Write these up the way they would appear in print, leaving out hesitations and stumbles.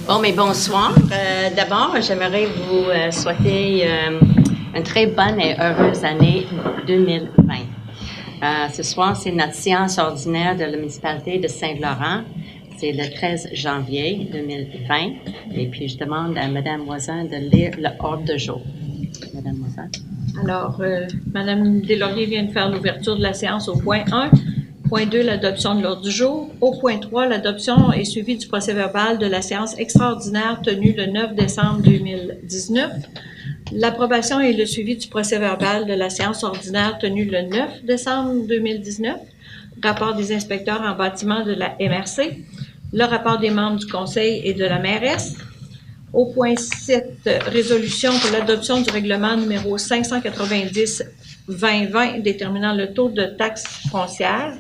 Bon, mais bonsoir. D'abord, j'aimerais vous souhaiter une très bonne et heureuse année 2020. Ce soir, c'est notre séance ordinaire de la municipalité de Saint-Laurent. C'est le 13 janvier 2020. Et puis, je demande à Mme Moisin de lire l'ordre du jour. Mme Moisin. Alors, Mme Deslauriers vient de faire l'ouverture de la séance au point 1. Point 2, l'adoption de l'ordre du jour. Au point 3, l'adoption est suivie du procès-verbal de la séance extraordinaire tenue le 9 décembre 2019. L'approbation et le suivi du procès-verbal de la séance ordinaire tenue le 9 décembre 2019. Rapport des inspecteurs en bâtiment de la MRC. Le rapport des membres du conseil et de la mairesse. Au point 7, résolution pour l'adoption du règlement numéro 590-2020 déterminant le taux de taxe foncière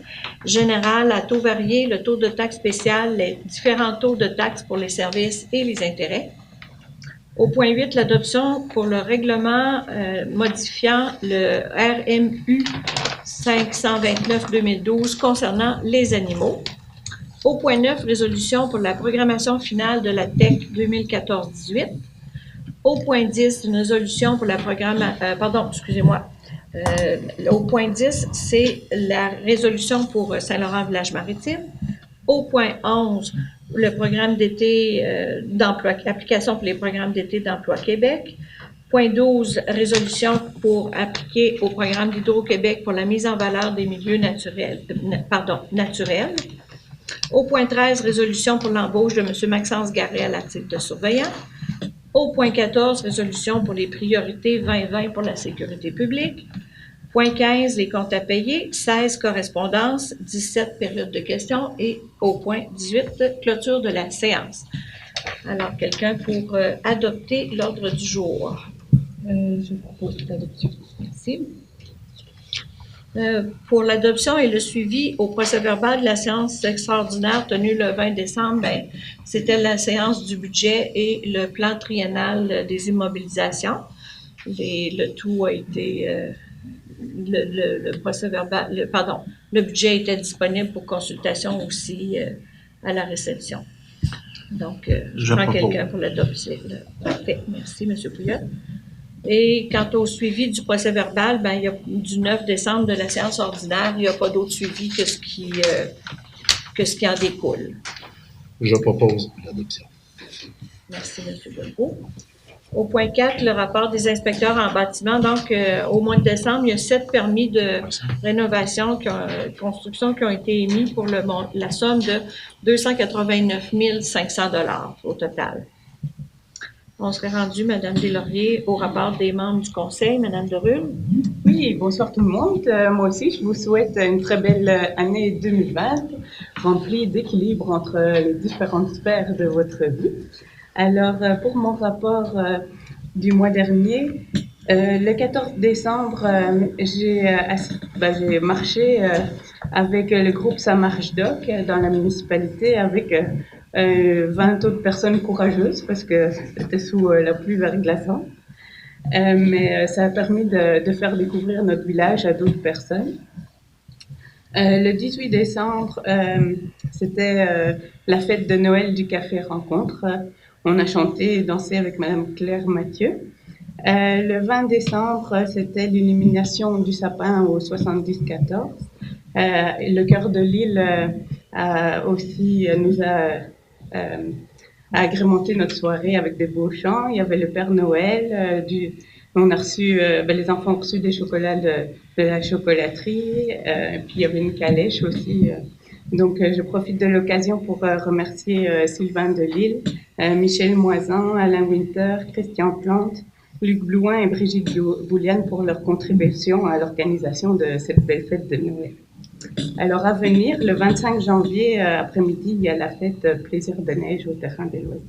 générale à taux varié, le taux de taxe spéciale, les différents taux de taxe pour les services et les intérêts. Au point 8, l'adoption pour le règlement modifiant le RMU 529-2012 concernant les animaux. Au point 9, résolution pour la programmation finale de la TEC 2014-18. Au point 10, une résolution pour la au point 10, c'est la résolution pour Saint-Laurent-Village-Maritime. Au point 11, le programme d'été d'emploi, application pour les programmes d'été d'emploi Québec. Point 12, résolution pour appliquer au programme d'Hydro-Québec pour la mise en valeur des milieux naturels. Au point 13, résolution pour l'embauche de M. Maxence Garret à la titre de surveillant. Au point 14, résolution pour les priorités 2020 pour la sécurité publique. Point 15, les comptes à payer. 16, correspondances. 17, période de questions. Et au point 18, clôture de la séance. Alors, quelqu'un pour adopter l'ordre du jour? Je propose l'adoption. Merci. Pour l'adoption et le suivi au procès-verbal de la séance extraordinaire tenue le 20 décembre, c'était la séance du budget et le plan triennal des immobilisations. Le tout a été... le procès-verbal... le budget était disponible pour consultation aussi à la réception. Donc, je prends quelqu'un pour l'adoption. Parfait. Merci, M. Pouliot. Et quant au suivi du procès-verbal, il y a du 9 décembre de la séance ordinaire, il n'y a pas d'autre suivi que ce qui en découle. Je propose l'adoption. Merci, M. Legault. Au point 4, le rapport des inspecteurs en bâtiment. Donc, au mois de décembre, il y a 7 permis de rénovation, construction qui ont été émis pour la somme de 289 500 $ au total. On serait rendu, Mme Deslauriers, au rapport des membres du conseil. Mme Derul. Oui, bonsoir tout le monde. Moi aussi, je vous souhaite une très belle année 2020, remplie d'équilibre entre les différentes sphères de votre vie. Alors, pour mon rapport du mois dernier, le 14 décembre, j'ai marché avec le groupe Ça marche Doc dans la municipalité avec 20 autres personnes courageuses parce que c'était sous la pluie verglaçante. Mais ça a permis de faire découvrir notre village à d'autres personnes. Le 18 décembre, c'était la fête de Noël du Café Rencontre. On a chanté et dansé avec Mme Claire Mathieu. Le 20 décembre, c'était l'illumination du sapin au 70-14. Le cœur de l'île nous a agrémenté notre soirée avec des beaux chants. Il y avait le Père Noël, on a reçu, les enfants ont reçu des chocolats de la chocolaterie, puis il y avait une calèche aussi. Donc, je profite de l'occasion pour remercier Sylvain Delille, Michel Moisan, Alain Winter, Christian Plante, Luc Blouin et Brigitte Bouliane pour leur contribution à l'organisation de cette belle fête de Noël. Alors, à venir, le 25 janvier après-midi, il y a la fête Plaisir de neige au terrain des loisirs.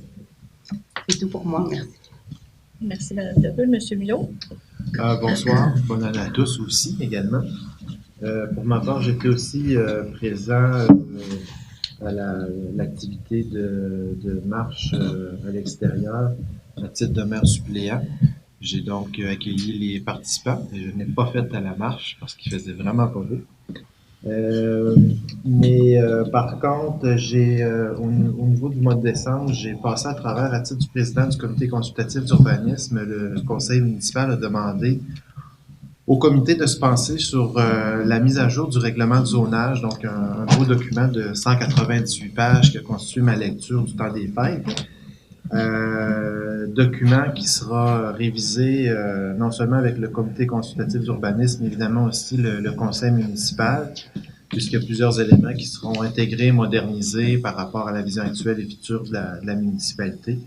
C'est tout pour moi, merci. Merci, Mme Derul. Monsieur Milot. Bonsoir, bonne année à tous aussi également. Pour ma part, j'étais aussi présent à l'activité de marche à l'extérieur à titre de maire suppléant. J'ai donc accueilli les participants et je n'ai pas fait à la marche parce qu'il faisait vraiment pas beau. Mais par contre, au niveau du mois de décembre, j'ai passé à travers, à titre du président du comité consultatif d'urbanisme, le conseil municipal a demandé au comité de se pencher sur la mise à jour du règlement de zonage, donc un gros document de 198 pages qui a constitué ma lecture du temps des fêtes. Document qui sera révisé non seulement avec le comité consultatif d'urbanisme, mais évidemment aussi le conseil municipal, puisqu'il y a plusieurs éléments qui seront intégrés, modernisés par rapport à la vision actuelle et future de la municipalité.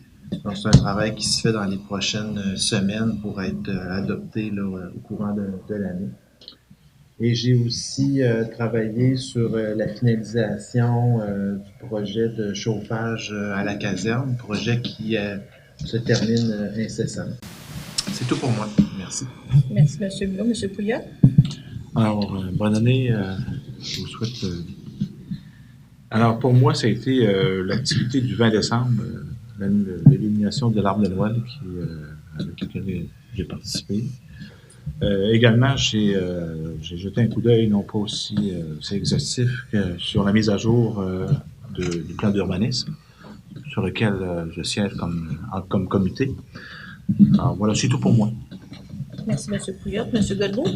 Donc, c'est un travail qui se fait dans les prochaines semaines pour être adopté là, au courant de l'année. Et j'ai aussi travaillé sur la finalisation du projet de chauffage à la caserne, projet qui se termine incessamment. C'est tout pour moi. Merci. Merci, M. Blum. M. Pouliot? Alors, bonne année. Je vous souhaite. Alors, pour moi, ça a été l'activité du 20 décembre, l'illumination de l'arbre de Noël avec laquelle j'ai participé. Également, j'ai jeté un coup d'œil, non pas aussi exhaustif, que sur la mise à jour du plan d'urbanisme, sur lequel je siège comme comité. Alors, voilà, c'est tout pour moi. Merci, M. Pouliot. M. Godbout?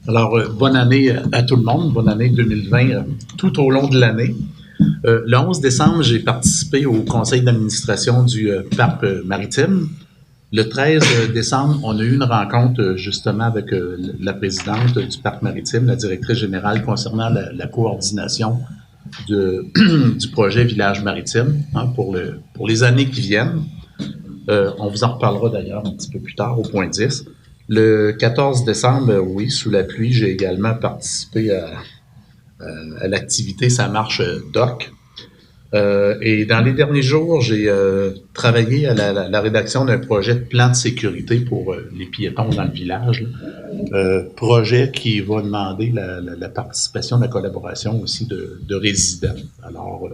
Alors, bonne année à tout le monde, bonne année 2020 tout au long de l'année. Le 11 décembre, j'ai participé au conseil d'administration du parc maritime. Le 13 décembre, on a eu une rencontre justement avec la présidente du parc maritime, la directrice générale, concernant la coordination du projet Village maritime pour les années qui viennent. On vous en reparlera d'ailleurs un petit peu plus tard au point 10. Le 14 décembre, oui, sous la pluie, j'ai également participé à l'activité Ça marche doc. Et dans les derniers jours, j'ai travaillé à la rédaction d'un projet de plan de sécurité pour les piétons dans le village. Projet qui va demander la participation, la collaboration aussi de résidents. Alors,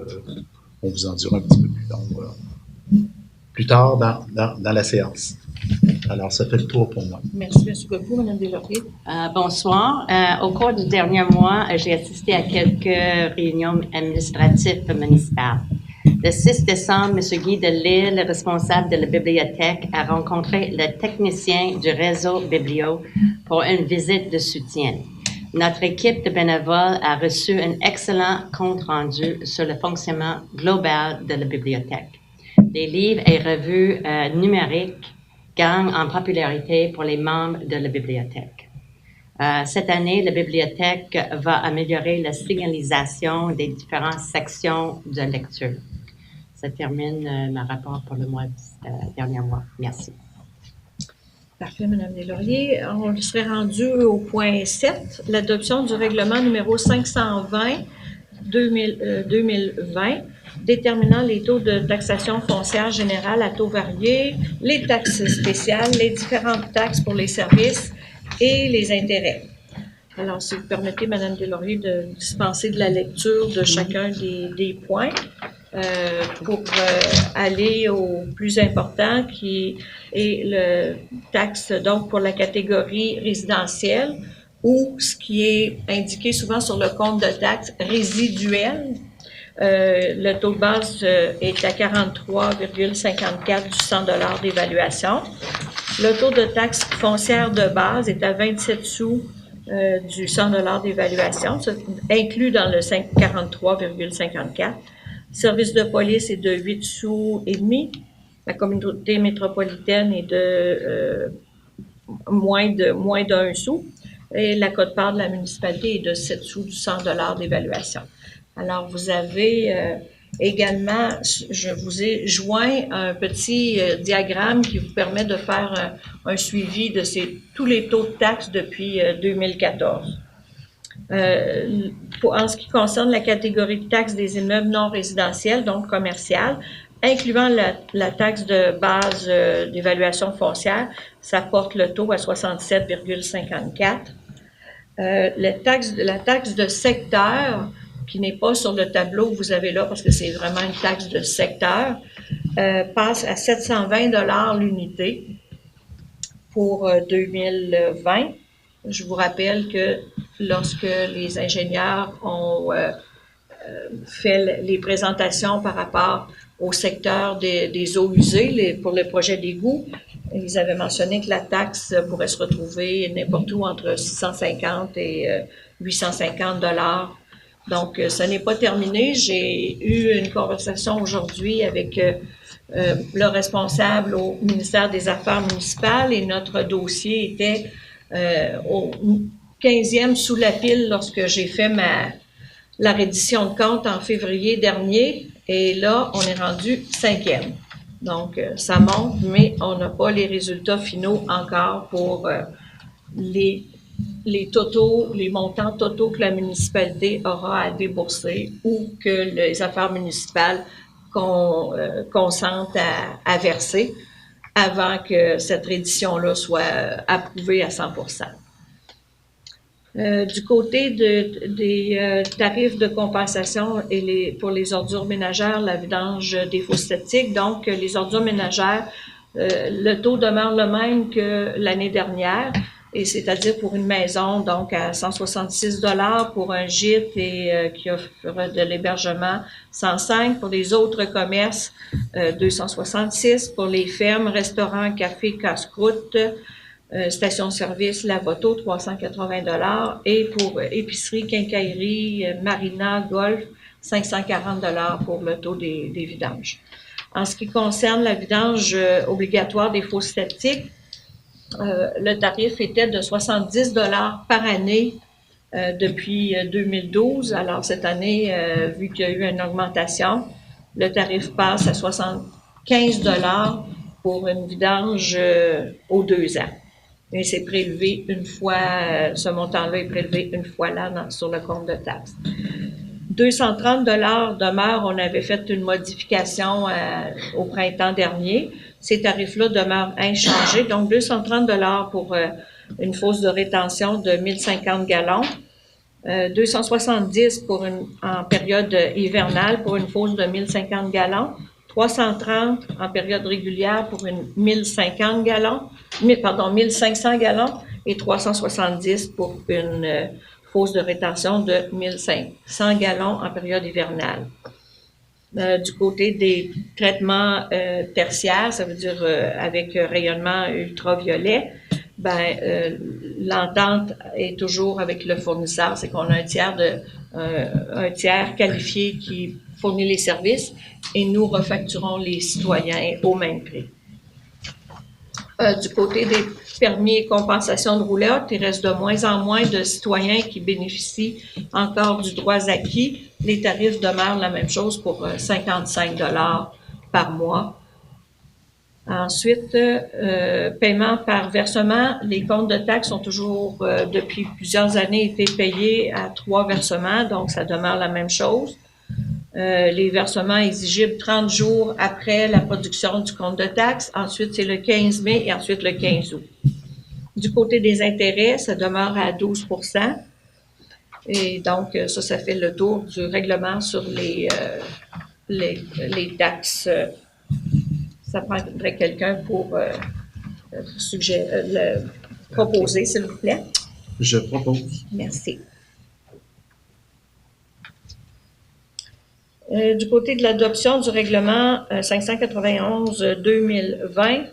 on vous en dira un petit peu plus tard dans la séance. Alors, ça fait le tour pour moi. Merci, M. Godbout. Mme Deslauriers? Bonsoir. Au cours du dernier mois, j'ai assisté à quelques réunions administratives municipales. Le 6 décembre, M. Guy Delisle, responsable de la bibliothèque, a rencontré le technicien du réseau Biblio pour une visite de soutien. Notre équipe de bénévoles a reçu un excellent compte-rendu sur le fonctionnement global de la bibliothèque. Les livres et revues numériques gagnent en popularité pour les membres de la bibliothèque. Cette année, la bibliothèque va améliorer la signalisation des différentes sections de lecture. Ça termine mon rapport pour le dernier mois. Merci. Parfait, Mme Deslauriers. On serait rendu au point 7, l'adoption du règlement numéro 520-2020, déterminant les taux de taxation foncière générale à taux variés, les taxes spéciales, les différentes taxes pour les services et les intérêts. Alors, si vous permettez, Mme Deslauriers, de dispenser de la lecture de chacun des points pour aller au plus important qui est le taxe donc pour la catégorie résidentielle ou ce qui est indiqué souvent sur le compte de taxes résiduel. Le taux de base est à 43,54 du 100 $ d'évaluation. Le taux de taxe foncière de base est à 27 sous du 100 $ d'évaluation, inclus dans le 43,54. Service de police est de 8 sous et demi. La communauté métropolitaine est de moins d'1 sou. Et la quote-part de la municipalité est de 7 sous du 100 $ d'évaluation. Alors, vous avez également, je vous ai joint un petit diagramme qui vous permet de faire un suivi de tous les taux de taxes depuis 2014. En ce qui concerne la catégorie de taxes des immeubles non résidentiels, donc commerciales, incluant la taxe de base d'évaluation foncière, ça porte le taux à 67,54. La taxe de secteur, qui n'est pas sur le tableau que vous avez là, parce que c'est vraiment une taxe de secteur, passe à 720 $ l'unité pour 2020. Je vous rappelle que lorsque les ingénieurs ont fait les présentations par rapport au secteur des eaux usées pour le projet d'égout. Ils avaient mentionné que la taxe pourrait se retrouver n'importe où entre 650 et 850 $. Donc, ce n'est pas terminé. J'ai eu une conversation aujourd'hui avec le responsable au ministère des Affaires municipales et notre dossier était au 15e sous la pile lorsque j'ai fait la reddition de compte en février dernier. Et là, on est rendu 5e. Donc, ça monte, mais on n'a pas les résultats finaux encore pour les montants totaux que la municipalité aura à débourser ou que les affaires municipales consentent à verser avant que cette reddition-là soit approuvée à 100%. Du côté des tarifs de compensation pour les ordures ménagères, la vidange des fosses septiques, donc les ordures ménagères, le taux demeure le même que l'année dernière, et c'est-à-dire pour une maison, donc à 166 $, pour un gîte et qui offre de l'hébergement, 105 $, pour les autres commerces, 266 $, pour les fermes, restaurants, cafés, casse-croûte, station-service, lavoto, 380 $, et pour épicerie, quincaillerie, marina, golf, 540 $ pour le taux des vidanges. En ce qui concerne la vidange obligatoire des fosses septiques, le tarif était de 70 $ par année depuis 2012. Alors, cette année, vu qu'il y a eu une augmentation, le tarif passe à 75 $ pour une vidange aux 2 ans. Et c'est prélevé une fois, ce montant-là est prélevé une fois là sur le compte de taxes. 230 $ demeure, on avait fait une modification au printemps dernier. Ces tarifs-là demeurent inchangés. Donc, 230 $ pour une fosse de rétention de 1050 gallons. 270 en période hivernale pour une fosse de 1050 gallons. 330 en période régulière pour une 1050 gallons. 1500 gallons et 370 pour une fosse de rétention de 1500 gallons en période hivernale. Du côté des traitements tertiaires, ça veut dire avec rayonnement ultraviolet, l'entente est toujours avec le fournisseur, c'est qu'on a un tiers qualifié qui fournit les services et nous refacturons les citoyens au même prix. Du côté des permis et compensations de roulotte, il reste de moins en moins de citoyens qui bénéficient encore du droit acquis. Les tarifs demeurent la même chose pour 55 $ par mois. Ensuite, paiement par versement. Les comptes de taxes ont toujours, depuis plusieurs années, été payés à 3 versements, donc ça demeure la même chose. Les versements exigibles 30 jours après la production du compte de taxes. Ensuite, c'est le 15 mai et ensuite le 15 août. Du côté des intérêts, ça demeure à 12 %. Et donc, ça fait le tour du règlement sur les taxes. Ça prendrait quelqu'un pour proposer, s'il vous plaît. Je propose. Merci. Du côté de l'adoption du règlement 591-2020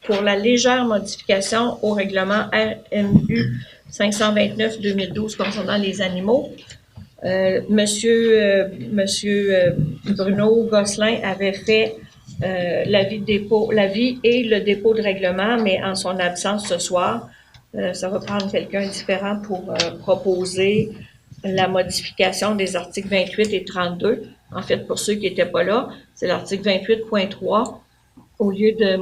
pour la légère modification au règlement RMU 529-2012 concernant les animaux, Monsieur Bruno Gosselin avait fait l'avis et le dépôt de règlement, mais en son absence ce soir, ça va prendre quelqu'un différent pour proposer la modification des articles 28 et 32. En fait, pour ceux qui n'étaient pas là, c'est l'article 28.3. Au lieu de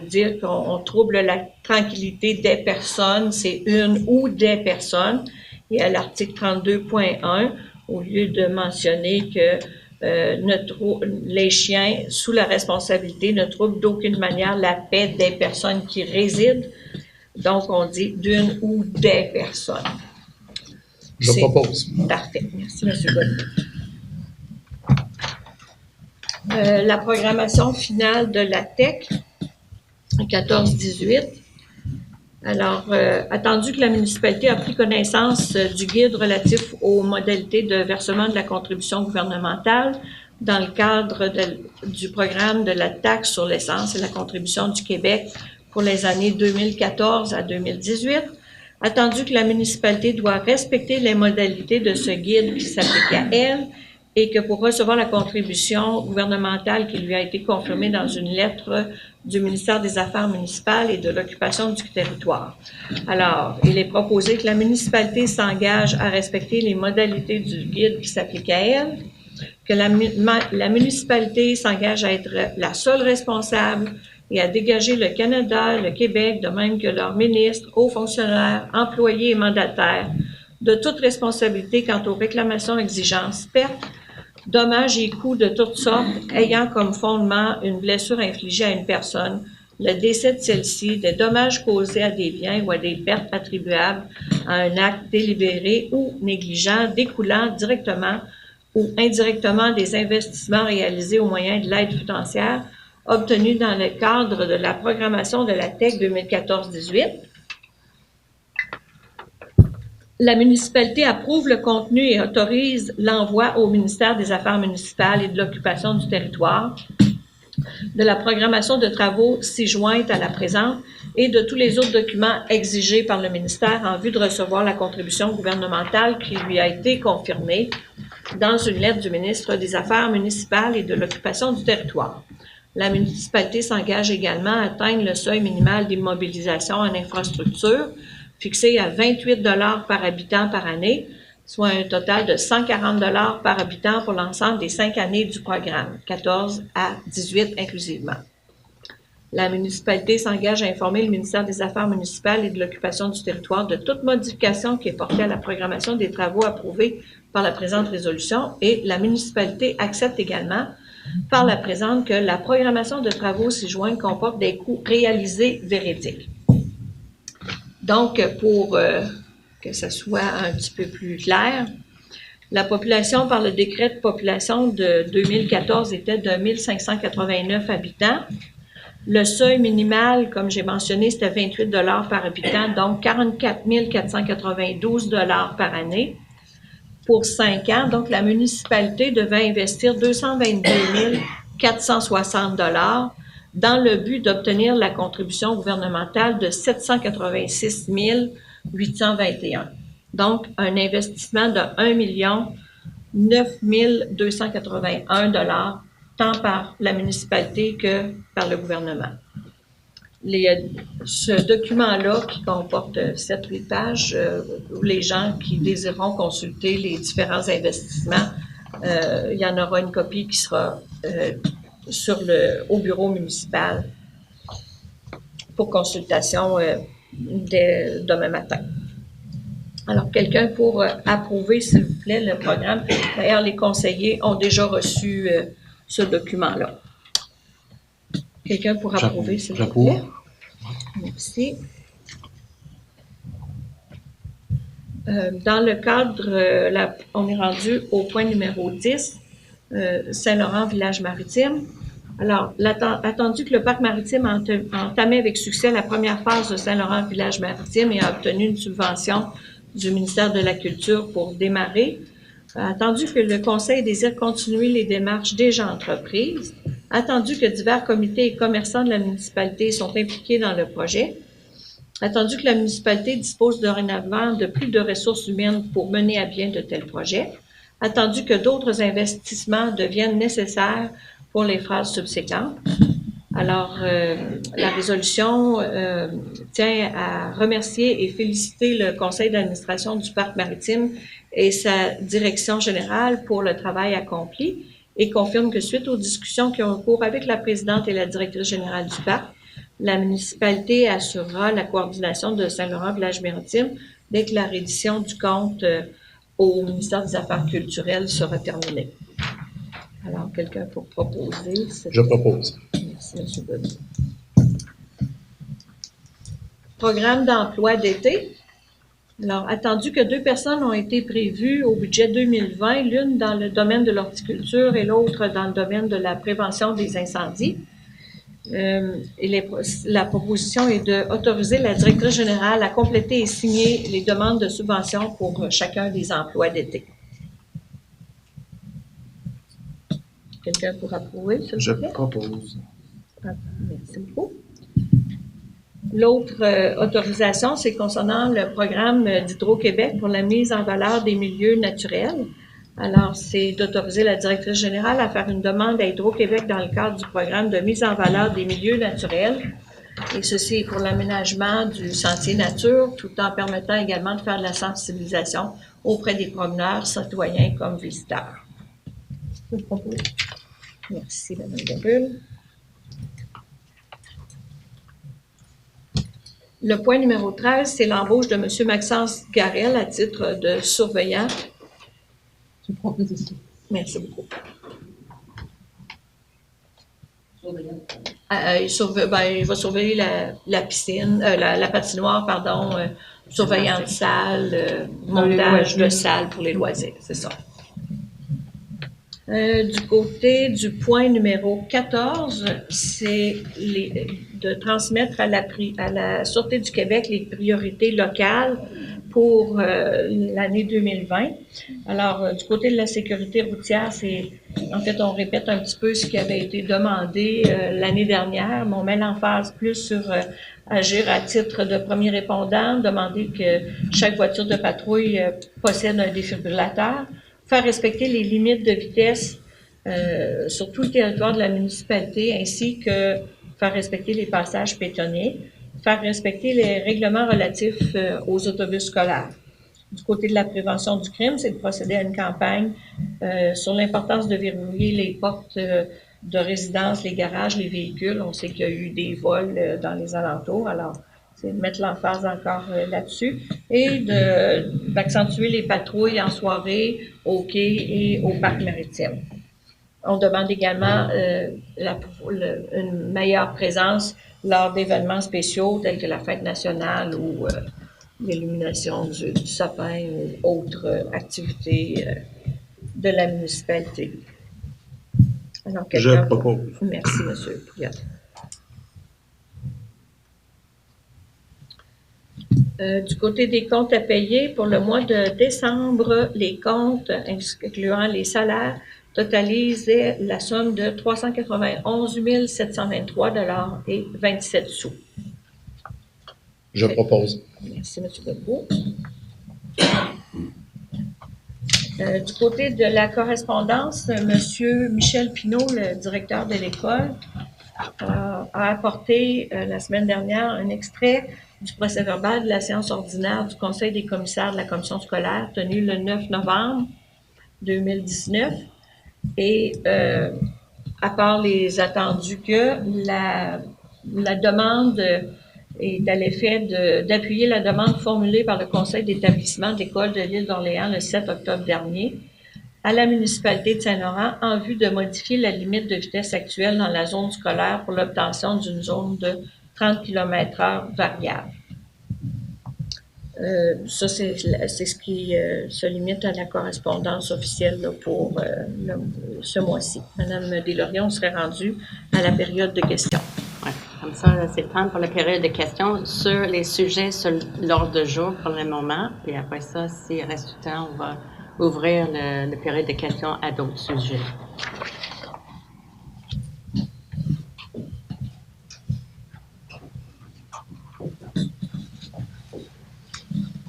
dire qu'on trouble la tranquillité des personnes, c'est une ou des personnes. Et à l'article 32.1, au lieu de mentionner que les chiens sous la responsabilité ne troublent d'aucune manière la paix des personnes qui résident, donc on dit d'une ou des personnes. Je propose. Parfait. Merci, M. Godin. La programmation finale de la TEC, 14-18. Alors, attendu que la municipalité a pris connaissance du guide relatif aux modalités de versement de la contribution gouvernementale dans le cadre du programme de la taxe sur l'essence et la contribution du Québec pour les années 2014 à 2018, attendu que la municipalité doit respecter les modalités de ce guide qui s'applique à elle et que pour recevoir la contribution gouvernementale qui lui a été confirmée dans une lettre du ministère des Affaires municipales et de l'occupation du territoire. Alors, il est proposé que la municipalité s'engage à respecter les modalités du guide qui s'applique à elle, que la municipalité s'engage à être la seule responsable et à dégager le Canada, le Québec, de même que leurs ministres, hauts fonctionnaires, employés et mandataires, de toute responsabilité quant aux réclamations, exigences, pertes, dommages et coûts de toutes sortes ayant comme fondement une blessure infligée à une personne, le décès de celle-ci, des dommages causés à des biens ou à des pertes attribuables à un acte délibéré ou négligent découlant directement ou indirectement des investissements réalisés au moyen de l'aide financière obtenue dans le cadre de la programmation de la TEC 2014-18. La municipalité approuve le contenu et autorise l'envoi au ministère des Affaires municipales et de l'occupation du territoire de la programmation de travaux ci-jointe à la présente et de tous les autres documents exigés par le ministère en vue de recevoir la contribution gouvernementale qui lui a été confirmée dans une lettre du ministre des Affaires municipales et de l'occupation du territoire. La municipalité s'engage également à atteindre le seuil minimal d'immobilisation en infrastructure fixé à 28 $ par habitant par année, soit un total de 140 $ par habitant pour l'ensemble des 5 années du programme, 14 à 18 inclusivement. La municipalité s'engage à informer le ministère des Affaires municipales et de l'occupation du territoire de toute modification qui est portée à la programmation des travaux approuvés par la présente résolution et la municipalité accepte également par la présente que la programmation de travaux ci-joints comporte des coûts réalisés véridiques. Donc, pour que ce soit un petit peu plus clair, la population par le décret de population de 2014 était de 1589 habitants. Le seuil minimal, comme j'ai mentionné, c'était 28 $ par habitant, donc 44 492 $ par année pour 5 ans. Donc, la municipalité devait investir 222 460 $ dans le but d'obtenir la contribution gouvernementale de 786 821. Donc, un investissement de 1 9 281 $ tant par la municipalité que par le gouvernement. Ce document-là, qui comporte 7-8 pages, les gens qui désireront consulter les différents investissements, il y en aura une copie qui sera au bureau municipal pour consultation dès demain matin. Alors, quelqu'un pour approuver, s'il vous plaît, le programme. D'ailleurs, les conseillers ont déjà reçu ce document-là. Quelqu'un pour approuver, s'il vous plaît. Merci. Dans le cadre, on est rendu au point numéro 10, Saint-Laurent, village maritime. Alors, attendu que le parc maritime a entamé avec succès la première phase de Saint-Laurent, village maritime et a obtenu une subvention du ministère de la Culture pour démarrer, attendu que le Conseil désire continuer les démarches déjà entreprises, attendu que divers comités et commerçants de la municipalité sont impliqués dans le projet, attendu que la municipalité dispose dorénavant de plus de ressources humaines pour mener à bien de tels projets, attendu que d'autres investissements deviennent nécessaires pour les phases subséquentes. Alors, la résolution tient à remercier et féliciter le conseil d'administration du parc maritime et sa direction générale pour le travail accompli et confirme que suite aux discussions qui ont cours avec la présidente et la directrice générale du parc, la municipalité assurera la coordination de Saint-Laurent, village maritime, dès que la reddition du compte au ministère des Affaires culturelles sera terminée. Alors, quelqu'un pour proposer? Je propose. Merci, M. Godbout. Programme d'emploi d'été. Alors, attendu que 2 personnes ont été prévues au budget 2020, l'une dans le domaine de l'horticulture et l'autre dans le domaine de la prévention des incendies. La proposition est d'autoriser la directrice générale à compléter et signer les demandes de subvention pour chacun des emplois d'été. Quelqu'un pour approuver, s'il Je vous plaît? propose. Merci beaucoup. L'autre autorisation, c'est concernant le programme d'Hydro-Québec pour la mise en valeur des milieux naturels. Alors, c'est d'autoriser la directrice générale à faire une demande à Hydro-Québec dans le cadre du programme de mise en valeur des milieux naturels. Et ceci est pour l'aménagement du sentier nature, tout en permettant également de faire de la sensibilisation auprès des promeneurs, citoyens comme visiteurs. Merci, Mme Derul. Le point numéro 13, c'est l'embauche de M. Maxence Garel à titre de surveillant. Je propose aussi. Merci beaucoup. Il va surveiller la piscine, la patinoire, pardon, surveillant de salle, montage de salle pour les loisirs, c'est ça. Du côté du point numéro 14, c'est de transmettre à la Sûreté du Québec les priorités locales pour l'année 2020. Alors, du côté de la sécurité routière, en fait, on répète un petit peu ce qui avait été demandé l'année dernière, mais on met l'emphase plus sur agir à titre de premier répondant, demander que chaque voiture de patrouille possède un défibrillateur, faire respecter les limites de vitesse sur tout le territoire de la municipalité, ainsi que faire respecter les passages piétonniers, faire respecter les règlements relatifs aux autobus scolaires. Du côté de la prévention du crime, c'est de procéder à une campagne sur l'importance de verrouiller les portes de résidence, les garages, les véhicules. On sait qu'il y a eu des vols dans les alentours, alors c'est de mettre l'emphase encore là-dessus et d'accentuer les patrouilles en soirée, au quai et au parc maritime. On demande également une meilleure présence lors d'événements spéciaux tels que la fête nationale ou l'illumination du sapin ou autres activités de la municipalité. Alors, Je propose. Merci, M. Pouliot. Du côté des comptes à payer, pour le mois de décembre, les comptes, incluant les salaires, totalisaient la somme de 391 723,27 $. Je propose. Merci, M. Godbout. Du côté de la correspondance, M. Michel Pinault, le directeur de l'école, a apporté la semaine dernière un extrait du procès-verbal de la séance ordinaire du Conseil des commissaires de la commission scolaire tenue le 9 novembre 2019. Et à part les attendus que la demande est à l'effet d'appuyer la demande formulée par le Conseil d'établissement de l'École de l'Île d'Orléans le 7 octobre dernier à la municipalité de Saint-Laurent en vue de modifier la limite de vitesse actuelle dans la zone scolaire pour l'obtention d'une zone de 30 km/h variable. Ça, c'est ce qui se limite à la correspondance officielle là, pour ce mois-ci. Madame Deslauriers, on serait rendu à la période de questions. Ouais, comme ça, c'est le temps pour la période de questions sur les sujets sur l'ordre de jour pour le moment. Puis après ça, s'il reste du temps, on va ouvrir la période de questions à d'autres sujets.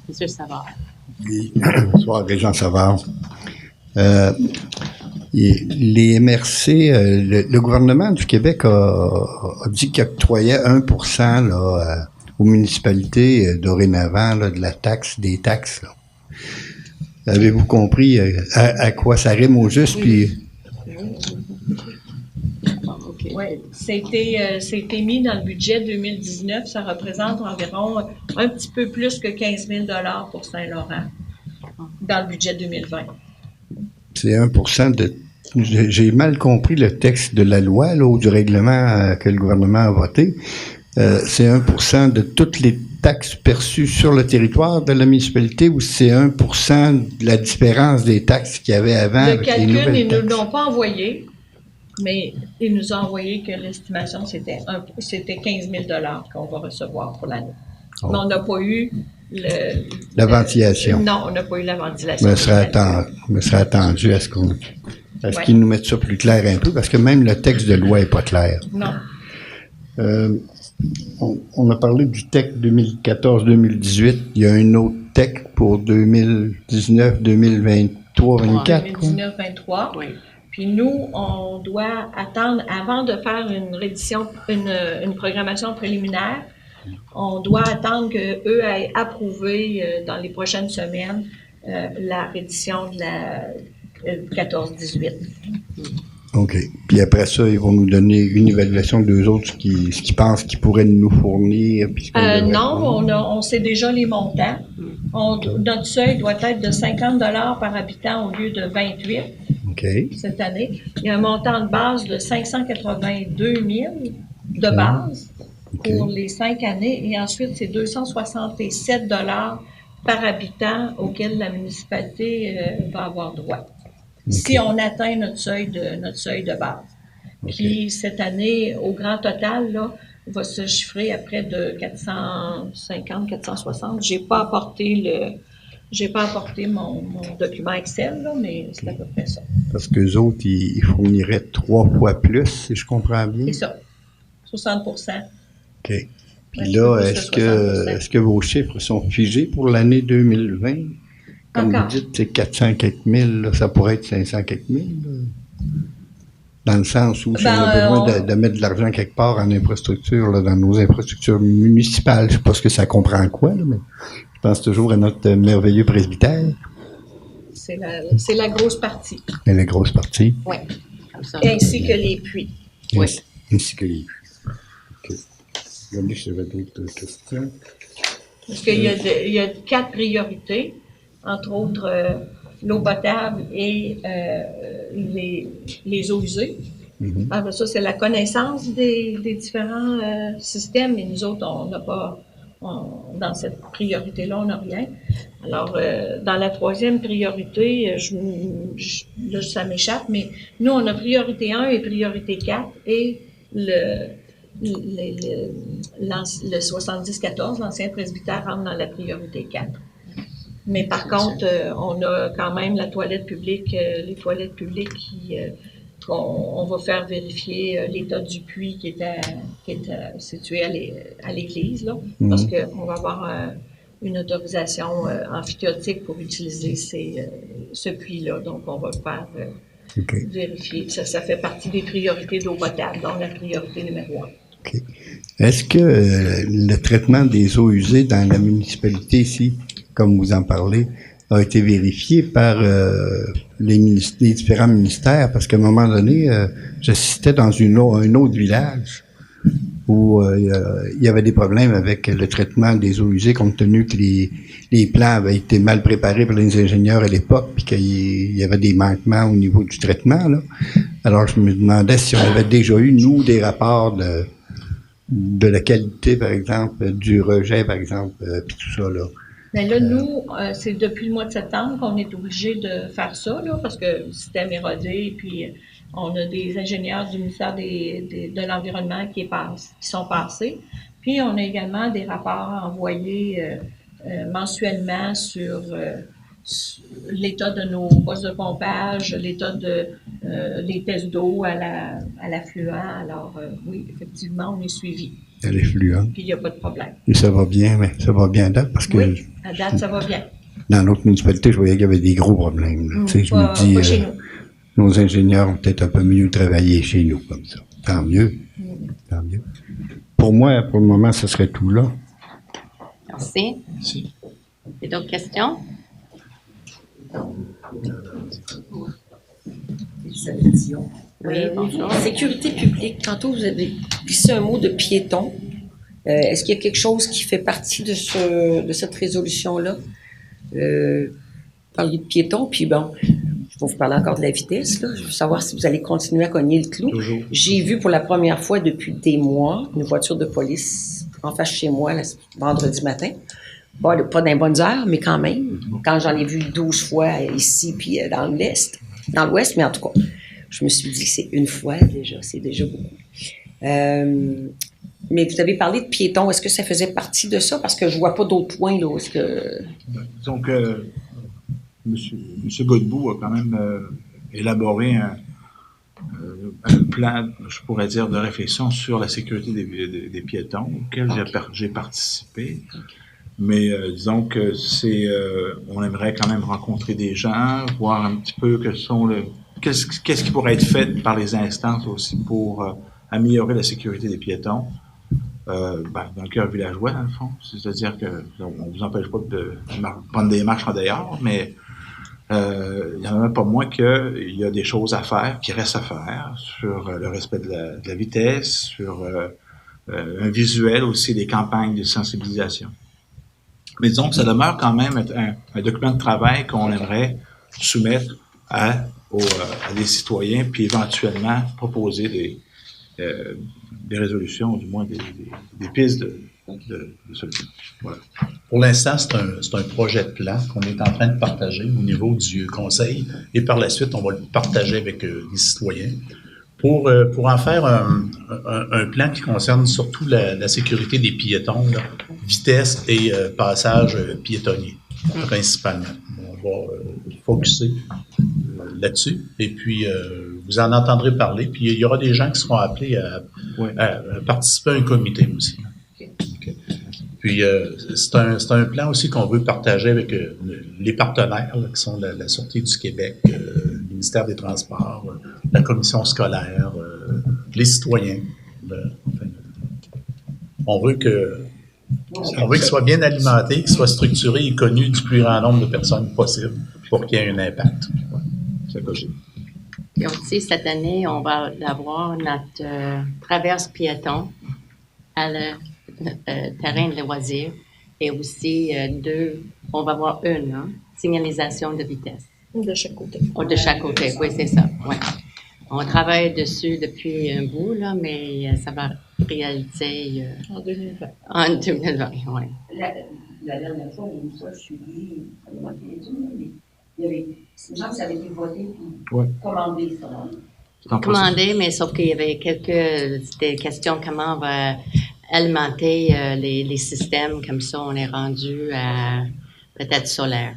Monsieur Savard. Oui, bonsoir, Régent Savard. Les MRC, le gouvernement du Québec a dit qu'il octroyait 1% là, aux municipalités dorénavant là, de la taxe, des taxes. Là. Avez-vous compris à quoi ça rime au juste? Oui. Puis... Oui, c'était mis dans le budget 2019. Ça représente environ un petit peu plus que 15 000 $ pour Saint-Laurent dans le budget 2020. C'est 1% de... J'ai mal compris le texte de la loi là, ou du règlement que le gouvernement a voté. C'est 1% de toutes les taxes perçues sur le territoire de la municipalité ou c'est 1% de la différence des taxes qu'il y avait avant Le avec calcul, les nouvelles ils ne taxes? nous l'ont pas envoyé. Mais il nous a envoyé que l'estimation, c'était 15 000 qu'on va recevoir pour l'année. Oh. Mais on n'a pas eu La ventilation. Non, on n'a pas eu la ventilation. Je me serais attendu à ce qu'ils nous mettent ça plus clair un peu, parce que même le texte de loi n'est pas clair. Non. On a parlé du TEC 2014-2018. Il y a un autre TEC pour 2019, 2023, 2024. 2019-2023. Oui. Puis nous, on doit attendre, avant de faire une programmation préliminaire, on doit attendre qu'eux aient approuvé dans les prochaines semaines la reddition de la 14-18. OK. Puis après ça, ils vont nous donner une évaluation d'eux autres, ce qu'ils pensent qu'ils pourraient nous fournir. Non, on sait déjà les montants. Notre seuil doit être de 50 $ par habitant au lieu de 28 cette année. Il y a un montant de base de 582 000 de base pour les 5 années. Et ensuite, c'est 267 $ par habitant auquel la municipalité va avoir droit. Si on atteint notre seuil de base. Puis cette année, au grand total, là, va se chiffrer à près de 450, 460. J'ai pas apporté mon document Excel, là, mais c'est à peu près ça. Parce qu'eux autres, ils fourniraient 3 fois plus, si je comprends bien. C'est ça. 60 %. OK. Puis là, est-ce que vos chiffres sont figés pour l'année 2020? Comme vous dites, c'est 400 quelques mille, là, ça pourrait être 500 quelques mille. Là. Dans le sens où si on a besoin de mettre de l'argent quelque part en infrastructure, là, dans nos infrastructures municipales, je ne sais pas ce que ça comprend quoi, là, mais je pense toujours à notre merveilleux presbytère. C'est la grosse partie. Et la grosse partie. Oui. Ainsi que les puits. Oui. Ainsi que les puits. OK. Regardez si j'avais d'autres questions. Parce qu'il y a 4 priorités. Entre autres, l'eau potable et les eaux usées. Alors ça, c'est la connaissance des différents systèmes, et nous autres, on n'a pas, dans cette priorité-là, on n'a rien. Alors, dans la 3e priorité, là, ça m'échappe, mais nous, on a priorité 1 et priorité 4, et le 70-14, l'ancien presbytère, rentre dans la priorité 4. Mais par contre, on a quand même la toilette publique, les toilettes publiques on va faire vérifier l'état du puits qui est situé à l'église, là, parce qu'on va avoir une autorisation amphithéotique pour utiliser ce puits-là. Donc, on va le faire vérifier. Ça fait partie des priorités d'eau potable, donc la priorité numéro 1. OK. Est-ce que le traitement des eaux usées dans la municipalité ici, comme vous en parlez, a été vérifié par les différents ministères? Parce qu'à un moment donné, j'assistais dans un autre village où il y avait des problèmes avec le traitement des eaux usées, compte tenu que les plans avaient été mal préparés par les ingénieurs à l'époque, puis qu'il y avait des manquements au niveau du traitement, là. Alors, je me demandais si on avait déjà eu, nous, des rapports de la qualité, par exemple, du rejet, par exemple, puis tout ça, là. Mais là, nous, c'est depuis le mois de septembre qu'on est obligé de faire ça, là, parce que le système est rodé, puis on a des ingénieurs du ministère de l'Environnement qui sont passés. Puis on a également des rapports envoyés mensuellement sur l'état de nos postes de pompage, l'état des tests d'eau à l'affluent. Alors, oui, effectivement, on est suivi. À l'affluent. Puis il n'y a pas de problème. Et ça va bien, mais ça va bien à date, parce que... Oui, à date, ça va bien. Dans l'autre municipalité, je voyais qu'il y avait des gros problèmes. Tu sais, je me dis, chez nous. Nos ingénieurs ont peut-être un peu mieux travaillé chez nous, comme ça. Tant mieux. Tant mieux. Pour moi, pour le moment, ce serait tout là. Merci. Merci. Et d'autres questions? Elisabeth Dion. Oui, bonjour. Sécurité publique, tantôt vous avez glissé un mot de piéton. Est-ce qu'il y a quelque chose qui fait partie de cette résolution-là? Vous parliez de piéton, puis bon, je vais vous parler encore de la vitesse, là. Je veux savoir si vous allez continuer à cogner le clou. Toujours. J'ai vu pour la première fois depuis des mois une voiture de police en face chez moi vendredi matin. Pas dans les bonnes heures, mais quand même. Quand j'en ai vu 12 fois ici, puis dans l'ouest, mais en tout cas. je me suis dit que c'est une fois déjà, c'est déjà beaucoup. Mais vous avez parlé de piétons. Est-ce que ça faisait partie de ça? Parce que je vois pas d'autres points, là. Est-ce que... Donc, M. Godbout a quand même élaboré un plan, je pourrais dire, de réflexion sur la sécurité des piétons, auquel j'ai participé. Mais disons que on aimerait quand même rencontrer des gens, voir un petit peu qu'est-ce qui pourrait être fait par les instances aussi pour améliorer la sécurité des piétons. Dans le cœur villageois, dans le fond. C'est-à-dire qu'on ne vous empêche pas de prendre des marches en dehors, mais il n'y en a même pas moins qu'il y a des choses à faire, qui restent à faire, sur le respect de la vitesse, sur un visuel aussi, des campagnes de sensibilisation. Mais disons que ça demeure quand même un document de travail qu'on aimerait soumettre à des citoyens, puis éventuellement proposer des résolutions, du moins des pistes de solutions. Voilà. Pour l'instant, c'est un projet de plan qu'on est en train de partager au niveau du conseil et par la suite, on va le partager avec les citoyens pour en faire un plan qui concerne surtout la sécurité des piétons, là, vitesse et passage piétonnier, principalement. On va focusser là-dessus. Et puis, vous en entendrez parler. Puis, il y aura des gens qui seront appelés à participer à un comité aussi. Okay. Puis, c'est un plan aussi qu'on veut partager avec les partenaires là, qui sont la Sûreté du Québec, le ministère des Transports, la commission scolaire, les citoyens. On veut qu'il soit bien alimenté, qu'il soit structuré et connu du plus grand nombre de personnes possible pour qu'il y ait un impact. Ouais. C'est logique. Et aussi, cette année, on va avoir notre traverse piéton à terrain de loisirs et aussi on va avoir une signalisation de vitesse. De chaque côté. De chaque côté, oui, c'est ça. Ouais. On travaille dessus depuis un bout, là, mais ça va réaliser en 2020. En 2020, oui. La dernière fois, on a suivi, il y avait, je pense que ça avait été voté puis commandé, ça. Commandé, mais sauf qu'il y avait des questions comment on va alimenter les systèmes, comme ça on est rendu à peut-être solaire,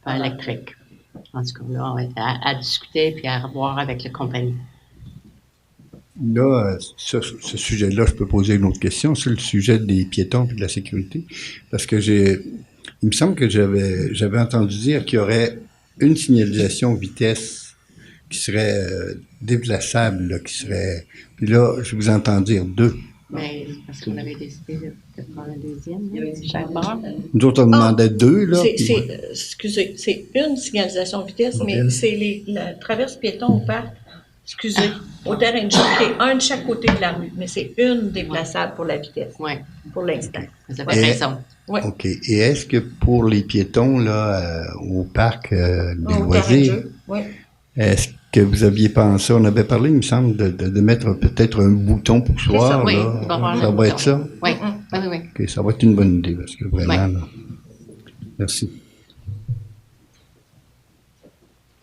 pas électrique. En tout cas, là, on va être à discuter puis à revoir avec la compagnie. Là, sur ce sujet-là, je peux poser une autre question sur le sujet des piétons et de la sécurité. Parce que il me semble que j'avais entendu dire qu'il y aurait une signalisation vitesse qui serait déplaçable, là, puis là, je vous entends dire 2. Mais parce qu'on avait décidé de prendre un deuxième, chaque bord. Nous autres, on demandait 2, là. Excusez, c'est une signalisation vitesse, mais c'est la traverse piéton au parc, au terrain de jeu, c'est un de chaque côté de la rue, mais c'est une déplaçable pour la vitesse, pour l'instant. Vous avez raison. Ouais. OK. Et est-ce que pour les piétons, là, au parc des loisirs, est-ce que vous aviez pensé, on avait parlé, il me semble, de mettre peut-être un bouton pour soir, oui, là. Ça va être ça? Oui. OK, ça va être une bonne idée, parce que vraiment, là. Merci.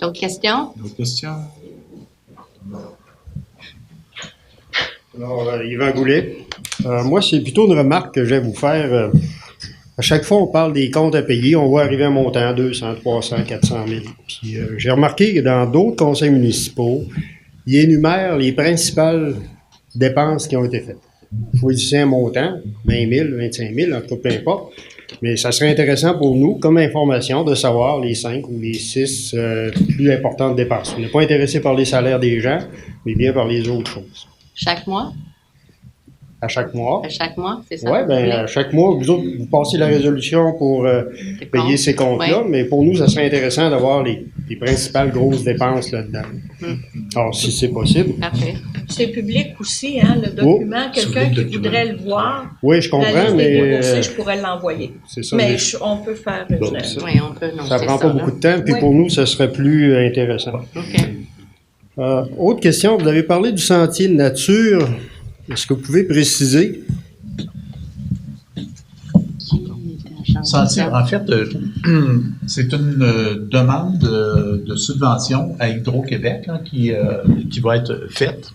D'autres questions? Alors, Yvan Goulet. Moi, c'est plutôt une remarque que je vais vous faire. À chaque fois, on parle des comptes à payer. On voit arriver un montant 200, 300, 400 000. Puis, j'ai remarqué que dans d'autres conseils municipaux, ils énumèrent les principales dépenses qui ont été faites. Choisissez un montant, 20 000, 25 000, en tout cas, peu importe. Mais ça serait intéressant pour nous, comme information, de savoir les 5 ou les 6 plus importantes dépenses. On n'est pas intéressé par les salaires des gens, mais bien par les autres choses. Chaque mois? À chaque mois. À chaque mois, c'est ça? Oui, bien, à chaque mois, vous autres, vous passez la résolution pour payer ces comptes-là, mais pour nous, ça serait intéressant d'avoir les principales grosses dépenses là-dedans. Alors, si c'est possible. Parfait. C'est public aussi, hein, le document. Quelqu'un qui voudrait le voir. Oui, je comprends, mais... je pourrais l'envoyer. C'est ça. Mais on peut faire une... Oui, on peut. Ça prend pas beaucoup de temps, puis pour nous, ça serait plus intéressant. OK. Autre question, vous avez parlé du sentier de nature. Est-ce que vous pouvez préciser? Sentier, en fait, c'est une demande de subvention à Hydro-Québec hein, qui va être faite.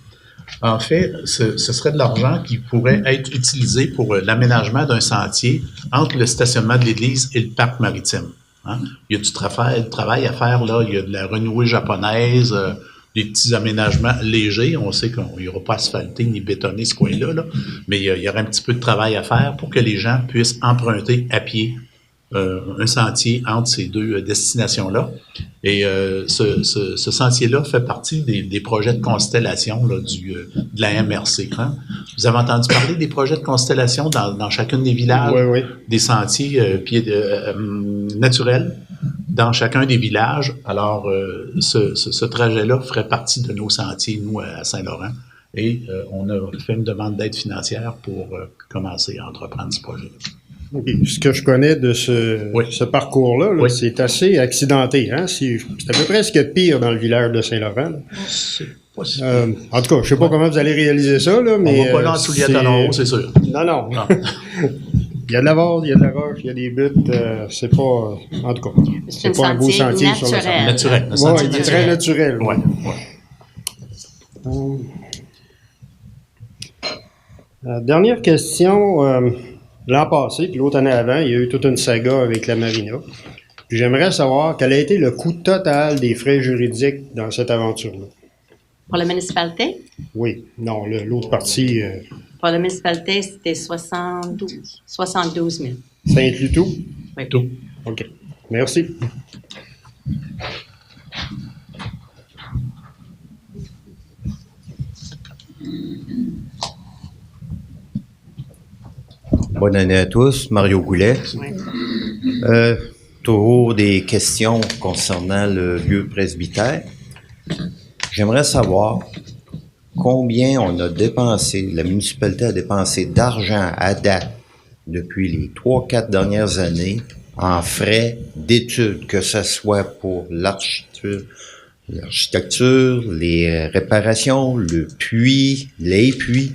En fait, ce serait de l'argent qui pourrait être utilisé pour l'aménagement d'un sentier entre le stationnement de l'église et le parc maritime. Hein. Il y a du travail à faire, là. Il y a de la renouée japonaise, des petits aménagements légers. On sait qu'il n'y aura pas asphalté ni bétonné ce coin-là, là. Mais il y aura un petit peu de travail à faire pour que les gens puissent emprunter à pied un sentier entre ces deux destinations-là. Et ce sentier-là fait partie des projets de constellation là, de la MRC. Hein? Vous avez entendu parler des projets de constellation dans chacun des villages, Oui. des sentiers naturels dans chacun des villages. Alors, ce trajet-là ferait partie de nos sentiers, nous, à Saint-Laurent. Et on a fait une demande d'aide financière pour commencer à entreprendre ce projet. Okay. Ce que je connais de ce parcours-là, là, c'est assez accidenté. Hein? C'est à peu près ce qu'il y a de pire dans le village de Saint-Laurent. C'est pas si en tout cas, je ne sais pas comment vous allez réaliser ça, là, mais... On va pas là en souliers à talons hauts, c'est sûr. Non. Il y a de la vorde, il y a de la roche, il y a des buttes. C'est pas... En tout cas, c'est pas un beau sentier sur le sentier. Naturel. Oui, il est très naturel. Ouais. Dernière question... L'an passé, puis l'autre année avant, il y a eu toute une saga avec la marina. Puis j'aimerais savoir quel a été le coût total des frais juridiques dans cette aventure-là. Pour la municipalité? Oui. Non, l'autre partie... Pour la municipalité, c'était 72 000. Ça inclut tout? Oui. Tout. OK. Merci. Bonne année à tous, Mario Goulet. Toujours des questions concernant le lieu presbytère. J'aimerais savoir combien on a dépensé, la municipalité a dépensé d'argent à date depuis les 3-4 dernières années en frais d'études, que ce soit pour l'architecture, les réparations, le puits, les puits.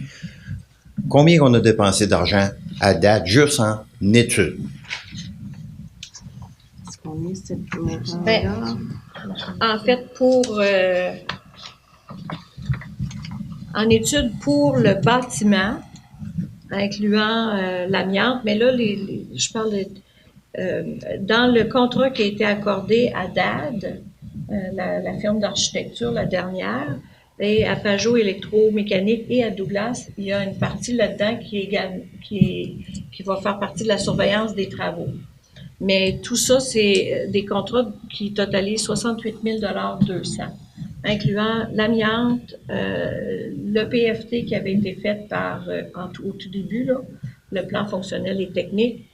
Combien on a dépensé d'argent à date juste en études? Est-ce qu'on est cette montant-là? Ben, en fait, en étude pour le bâtiment, incluant l'amiante, mais là, je parle dans le contrat qui a été accordé à DAD, la firme d'architecture, la dernière, et à Pajot Électromécanique et à Douglas, il y a une partie là-dedans qui va faire partie de la surveillance des travaux. Mais tout ça, c'est des contrats qui totalisent 68 200, incluant l'amiante, le PFT qui avait été fait au tout début, là, le plan fonctionnel et technique,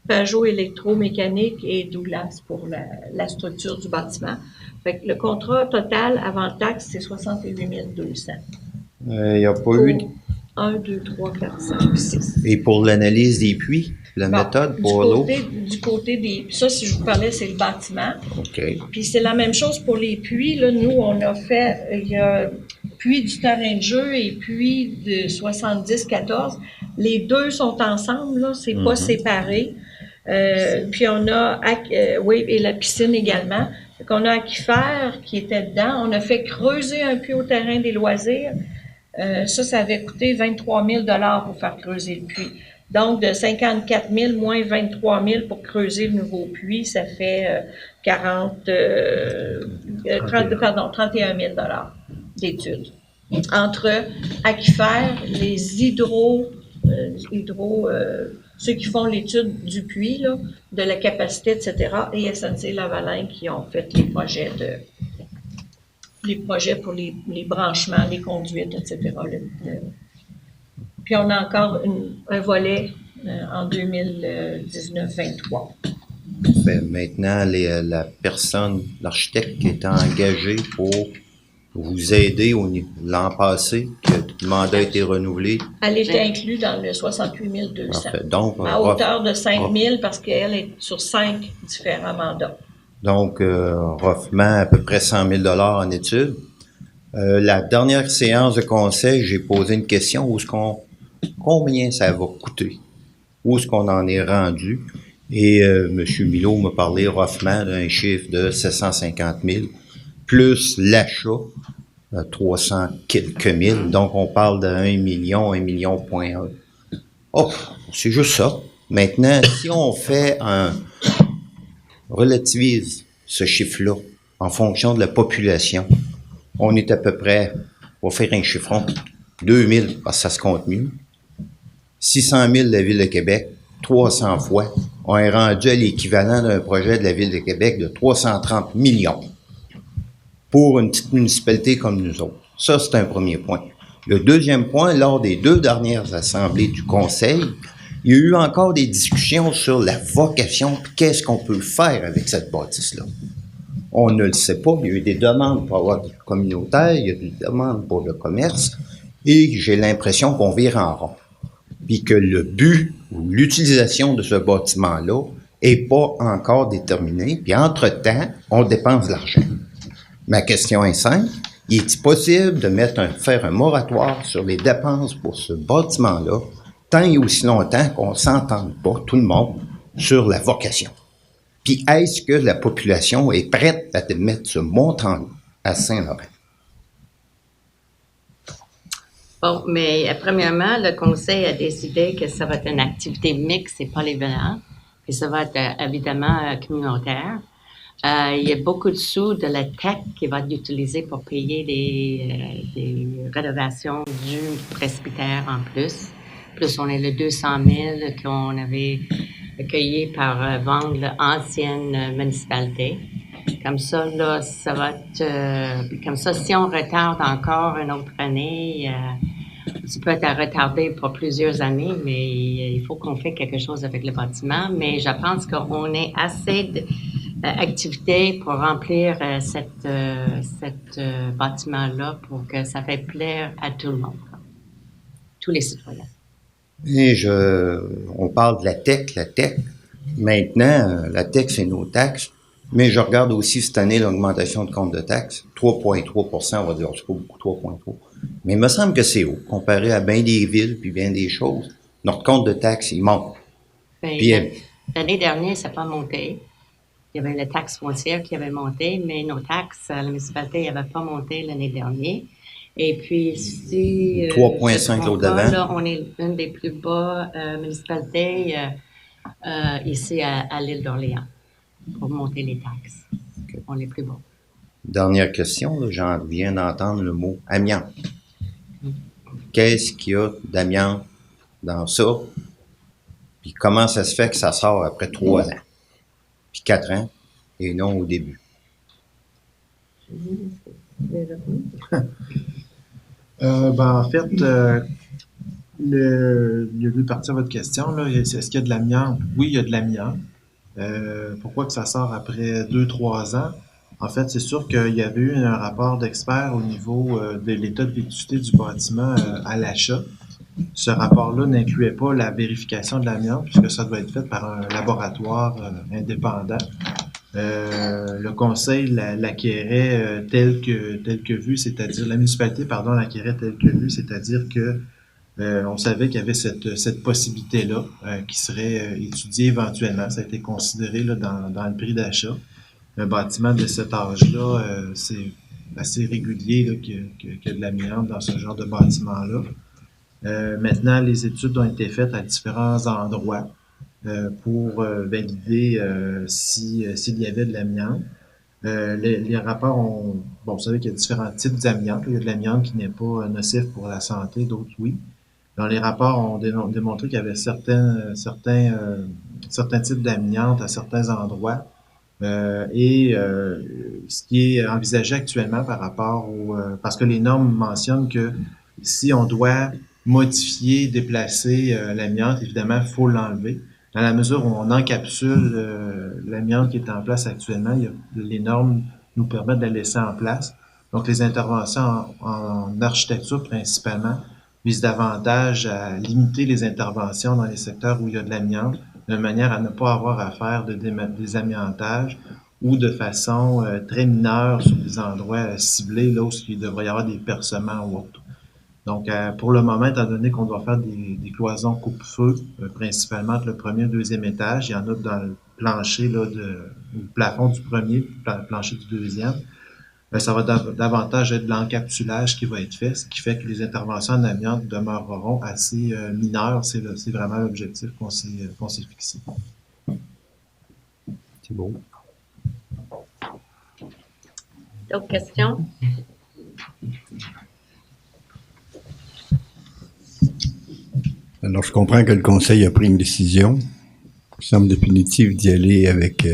Pajot Électromécanique et Douglas pour la structure du bâtiment. Fait que le contrat total avant taxe, c'est 68 200. Il n'y a pas eu... 1, 2, 3, 4, 5, 6. Et pour l'analyse des puits, la méthode pour l'eau? Du côté des... Ça, si je vous parlais, c'est le bâtiment. OK. Puis c'est la même chose pour les puits. Là, nous, on a fait... Il y a puits du terrain de jeu et puits de 70-14. Les deux sont ensemble, là. C'est pas séparé. Puis on a... oui, et la piscine également. Donc, on a Aquifère qui était dedans. On a fait creuser un puits au terrain des loisirs. Ça avait coûté 23 000 $ pour faire creuser le puits. Donc, de 54 000 moins 23 000 pour creuser le nouveau puits, ça fait 31 000 $ d'études. Entre Aquifère, les ceux qui font l'étude du puits, là, de la capacité, etc., et SNC-Lavalin qui ont fait les projets pour les branchements, les conduites, etc. Puis on a encore un volet en 2019-23. Ben, maintenant, l'architecte qui est engagé pour vous aider l'an passé, que le mandat a été renouvelé. Elle était inclue dans le 68 200. Parfait. Donc, à hauteur de 5 000 parce qu'elle est sur 5 différents mandats. Donc, roughement, à peu près 100 000 $ en études. La dernière séance de conseil, j'ai posé une question, combien ça va coûter? Où est-ce qu'on en est rendu? Et M. Milot m'a parlé roughement d'un chiffre de 750 000, plus l'achat, 300 quelques mille. Donc, on parle de 1 million, 1 million point 1. Oh, c'est juste ça. Maintenant, si on relativise ce chiffre-là en fonction de la population, on est à peu près, on va faire un chiffron, 2000, parce que ça se compte mieux, 600 000 de la Ville de Québec, 300 fois, on est rendu à l'équivalent d'un projet de la Ville de Québec de 330 millions pour une petite municipalité comme nous autres. Ça, c'est un premier point. Le deuxième point, lors des 2 dernières assemblées du Conseil, il y a eu encore des discussions sur la vocation, puis qu'est-ce qu'on peut faire avec cette bâtisse-là. On ne le sait pas, il y a eu des demandes pour avoir du communautaire, il y a eu des demandes pour le commerce, et j'ai l'impression qu'on vire en rond. Puis que le but ou l'utilisation de ce bâtiment-là n'est pas encore déterminé, puis entre-temps, on dépense de l'argent. Ma question est simple, est-il possible de faire un moratoire sur les dépenses pour ce bâtiment-là, tant et aussi longtemps qu'on ne s'entende pas, tout le monde, sur la vocation? Puis est-ce que la population est prête à mettre ce montant à Saint-Laurent? Bon, mais premièrement, le Conseil a décidé que ça va être une activité mixte et polyvalente, puis ça va être évidemment communautaire. Il y a beaucoup de sous de la TEC qui va être utilisé pour payer des rénovations du presbytère en plus. Plus, on est le 200 000 qu'on avait accueilli par vendre l'ancienne municipalité. Comme ça, là, ça va être... comme ça, si on retarde encore une autre année, ça peut être retardé pour plusieurs années, mais il faut qu'on fasse quelque chose avec le bâtiment. Mais je pense qu'on est assez d'activités pour remplir cette bâtiment-là pour que ça fait plaire à tout le monde, tous les citoyens. Et on parle de la TEC. Maintenant, la TEC, c'est nos taxes. Mais je regarde aussi cette année l'augmentation de compte de taxes. 3,3 on va dire, c'est pas beaucoup, 3,3. Mais il me semble que c'est haut, comparé à bien des villes puis bien des choses. Notre compte de taxes, il monte. L'année dernière, ça n'a pas monté. Il y avait la taxe foncière qui avait monté, mais nos taxes à la municipalité n'avaient pas monté l'année dernière. Et puis, si... 3,5 l'autre d'avant. Là, on est une des plus bas municipalités ici à l'île d'Orléans pour monter les taxes. Okay. On est plus bas. Dernière question, là, j'en viens d'entendre le mot amiante. Qu'est-ce qu'il y a d'amiante dans ça? Puis comment ça se fait que ça sort après 3 ans? Puis 4 ans, et non au début? En fait, il y a deux parties à votre question. Là. Est-ce qu'il y a de l'amiante? Oui, il y a de l'amiante. Pourquoi que ça sort après 2-3 ans? En fait, c'est sûr qu'il y avait eu un rapport d'experts au niveau de l'état de vétusté du bâtiment à l'achat. Ce rapport-là n'incluait pas la vérification de l'amiante, puisque ça doit être fait par un laboratoire indépendant. Le conseil l'acquérait tel que vu, c'est-à-dire la municipalité, l'acquérait tel que vu, c'est-à-dire que on savait qu'il y avait cette possibilité-là qui serait étudiée éventuellement. Ça a été considéré là, dans le prix d'achat. Un bâtiment de cet âge-là, c'est assez régulier là, qu'il y a de l'amiante dans ce genre de bâtiment-là. Maintenant, les études ont été faites à différents endroits pour valider s'il y avait de l'amiante. Les rapports vous savez qu'il y a différents types d'amiante. Il y a de l'amiante qui n'est pas nocif pour la santé, d'autres oui. Dans les rapports, on démontré qu'il y avait certains types d'amiante à certains endroits. Ce qui est envisagé actuellement par rapport parce que les normes mentionnent que si on doit modifier, déplacer l'amiante, évidemment, il faut l'enlever. Dans la mesure où on encapsule l'amiante qui est en place actuellement, les normes nous permettent de la laisser en place. Donc, les interventions en architecture, principalement, visent davantage à limiter les interventions dans les secteurs où il y a de l'amiante, de manière à ne pas avoir à faire de désamiantage ou de façon très mineure sur des endroits ciblés, là où il devrait y avoir des percements ou autres. Donc, pour le moment, étant donné qu'on doit faire des cloisons coupe-feu, principalement entre le premier et le deuxième étage, il y en a dans le plancher, là, ou le plafond du premier, le plancher du deuxième, ça va davantage être de l'encapsulage qui va être fait, ce qui fait que les interventions en amiante demeureront assez mineures. C'est vraiment l'objectif qu'on s'est fixé. C'est bon. D'autres questions? Alors, je comprends que le Conseil a pris une décision qui semble définitive d'y aller avec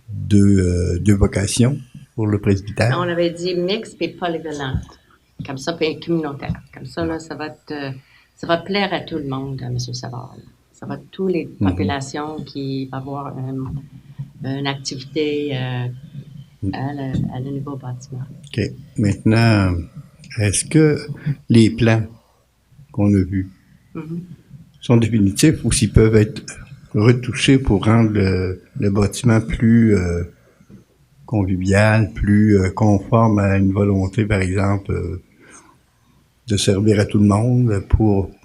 deux vocations pour le presbytère. On avait dit mixte et polyvalente. Comme ça, puis communautaire. Comme ça, là, ça va plaire à tout le monde, M. Savard. Ça va être toutes les populations qui vont avoir une activité à le nouveau bâtiment. OK. Maintenant, est-ce que les plans qu'on a vus sont définitifs ou s'ils peuvent être retouchés pour rendre le bâtiment plus convivial, plus conforme à une volonté, par exemple, de servir à tout le monde?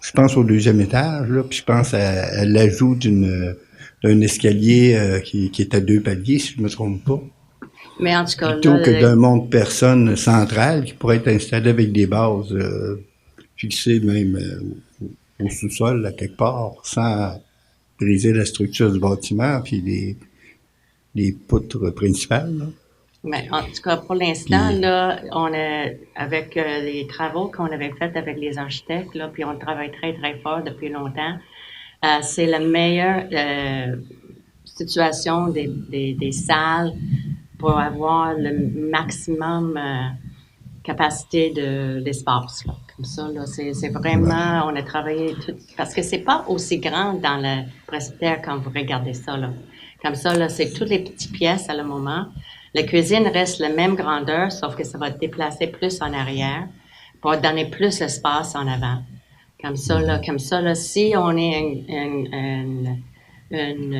Je pense au deuxième étage, là, puis je pense à l'ajout d'un escalier qui est à 2 paliers, si je ne me trompe pas. Mais en tout cas, Plutôt là, que d'un monte-personne central qui pourrait être installé avec des bases fixées même au sous-sol, là, quelque part, sans briser la structure du bâtiment puis les poutres principales. Là. Mais en tout cas, pour l'instant, là, on a, avec les travaux qu'on avait faits avec les architectes, là, puis on travaille très, très fort depuis longtemps, c'est la meilleure situation des salles pour avoir le maximum capacité d'espace. Là. Comme ça, là, c'est vraiment, on a travaillé tout, parce que c'est pas aussi grand dans le presbytère quand vous regardez ça, là. Comme ça, là, c'est toutes les petites pièces à le moment. La cuisine reste la même grandeur, sauf que ça va déplacer plus en arrière pour donner plus d'espace en avant. Comme ça, là, si on est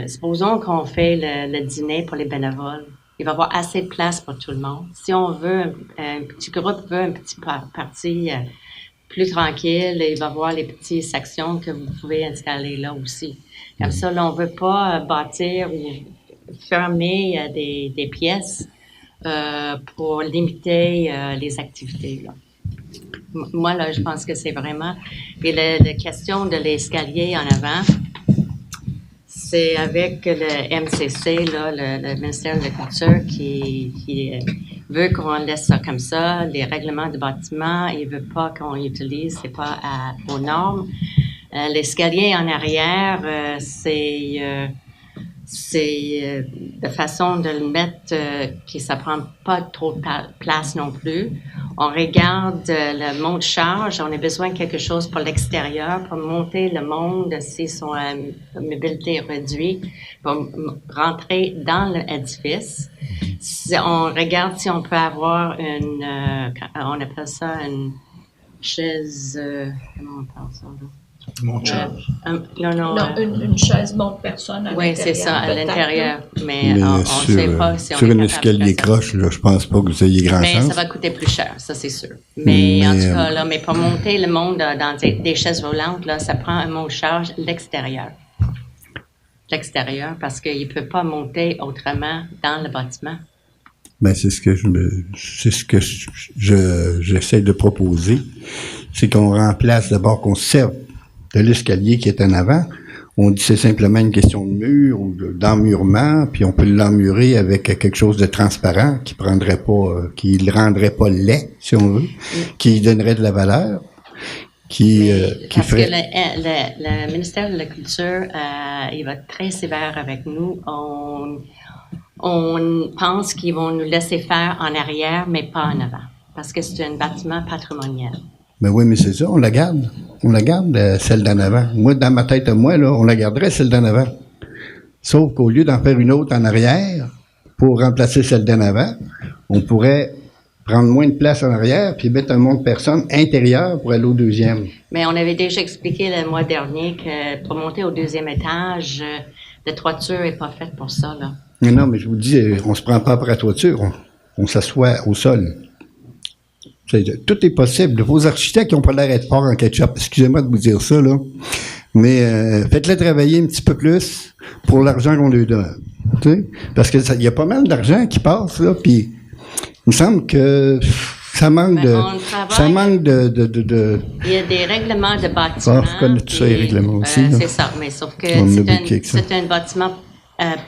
supposons qu'on fait le dîner pour les bénévoles, il va y avoir assez de place pour tout le monde. Si on veut, un petit groupe veut un petit parti plus tranquille, il va y avoir les petites sections que vous pouvez installer là aussi. Comme ça, là, on ne veut pas bâtir ou fermer des pièces pour limiter les activités. Là. Moi, là, je pense que c'est vraiment... Et la question de l'escalier en avant, c'est avec le MCC, là, le ministère de la Culture, qui veut qu'on laisse ça comme ça. Les règlements du bâtiment, il ne veut pas qu'on utilise, c'est pas aux normes. L'escalier en arrière, c'est de façon de le mettre que ça prend pas trop de place non plus. On regarde le monte-charge, on a besoin de quelque chose pour l'extérieur, pour monter le monde si son mobilité est réduite, pour rentrer dans l'édifice. On regarde si on peut avoir on appelle ça une chaise, comment on parle ça là? Une chaise monte-personne à l'intérieur. Oui, c'est ça, à l'intérieur. Mais on ne sur, sait pas si on sur est un capable escalier de faire ça. croche, là, je pense pas que vous ayez grand Mais chance. ça va coûter plus cher, ça c'est sûr. Mais en tout cas, là, mais pour monter le monde dans des chaises volantes, là, ça prend un monte-charge l'extérieur. L'extérieur, parce qu'il ne peut pas monter autrement dans le bâtiment. Ben, c'est ce que j'essaie de proposer. C'est qu'on remplace d'abord, qu'on se serve de l'escalier qui est en avant. On dit c'est simplement une question de mur ou d'emmurement, puis on peut l'emmurer avec quelque chose de transparent qui prendrait pas, qui le rendrait pas laid, si on veut, qui donnerait de la valeur, qui parce ferait... que le ministère de la Culture, il va être très sévère avec nous. On pense qu'ils vont nous laisser faire en arrière, mais pas en avant, parce que c'est un bâtiment patrimonial. Ben oui, mais c'est ça, on la garde. On la garde, celle d'en avant. Moi, dans ma tête à moi, là, on la garderait, celle d'en avant. Sauf qu'au lieu d'en faire une autre en arrière, pour remplacer celle d'en avant, on pourrait prendre moins de place en arrière, puis mettre un monte-personne intérieur pour aller au deuxième. Mais on avait déjà expliqué le mois dernier que pour monter au deuxième étage, la toiture n'est pas faite pour ça, là. Non, mais je vous dis, on se prend pas après la toiture, on s'assoit au sol. Tout est possible. Vos architectes n'ont pas l'air d'être forts en ketchup. Excusez-moi de vous dire ça, là. Mais faites-les travailler un petit peu plus pour l'argent qu'on leur donne. T'sais? Parce que il y a pas mal d'argent qui passe, là, puis il me semble que ça manque Ben, de... on travaille. Ça manque de Il y a des règlements de bâtiment. je connais tout ça, les règlements aussi, là. C'est ça, mais sauf que On a bouqué avec ça. c'est un bâtiment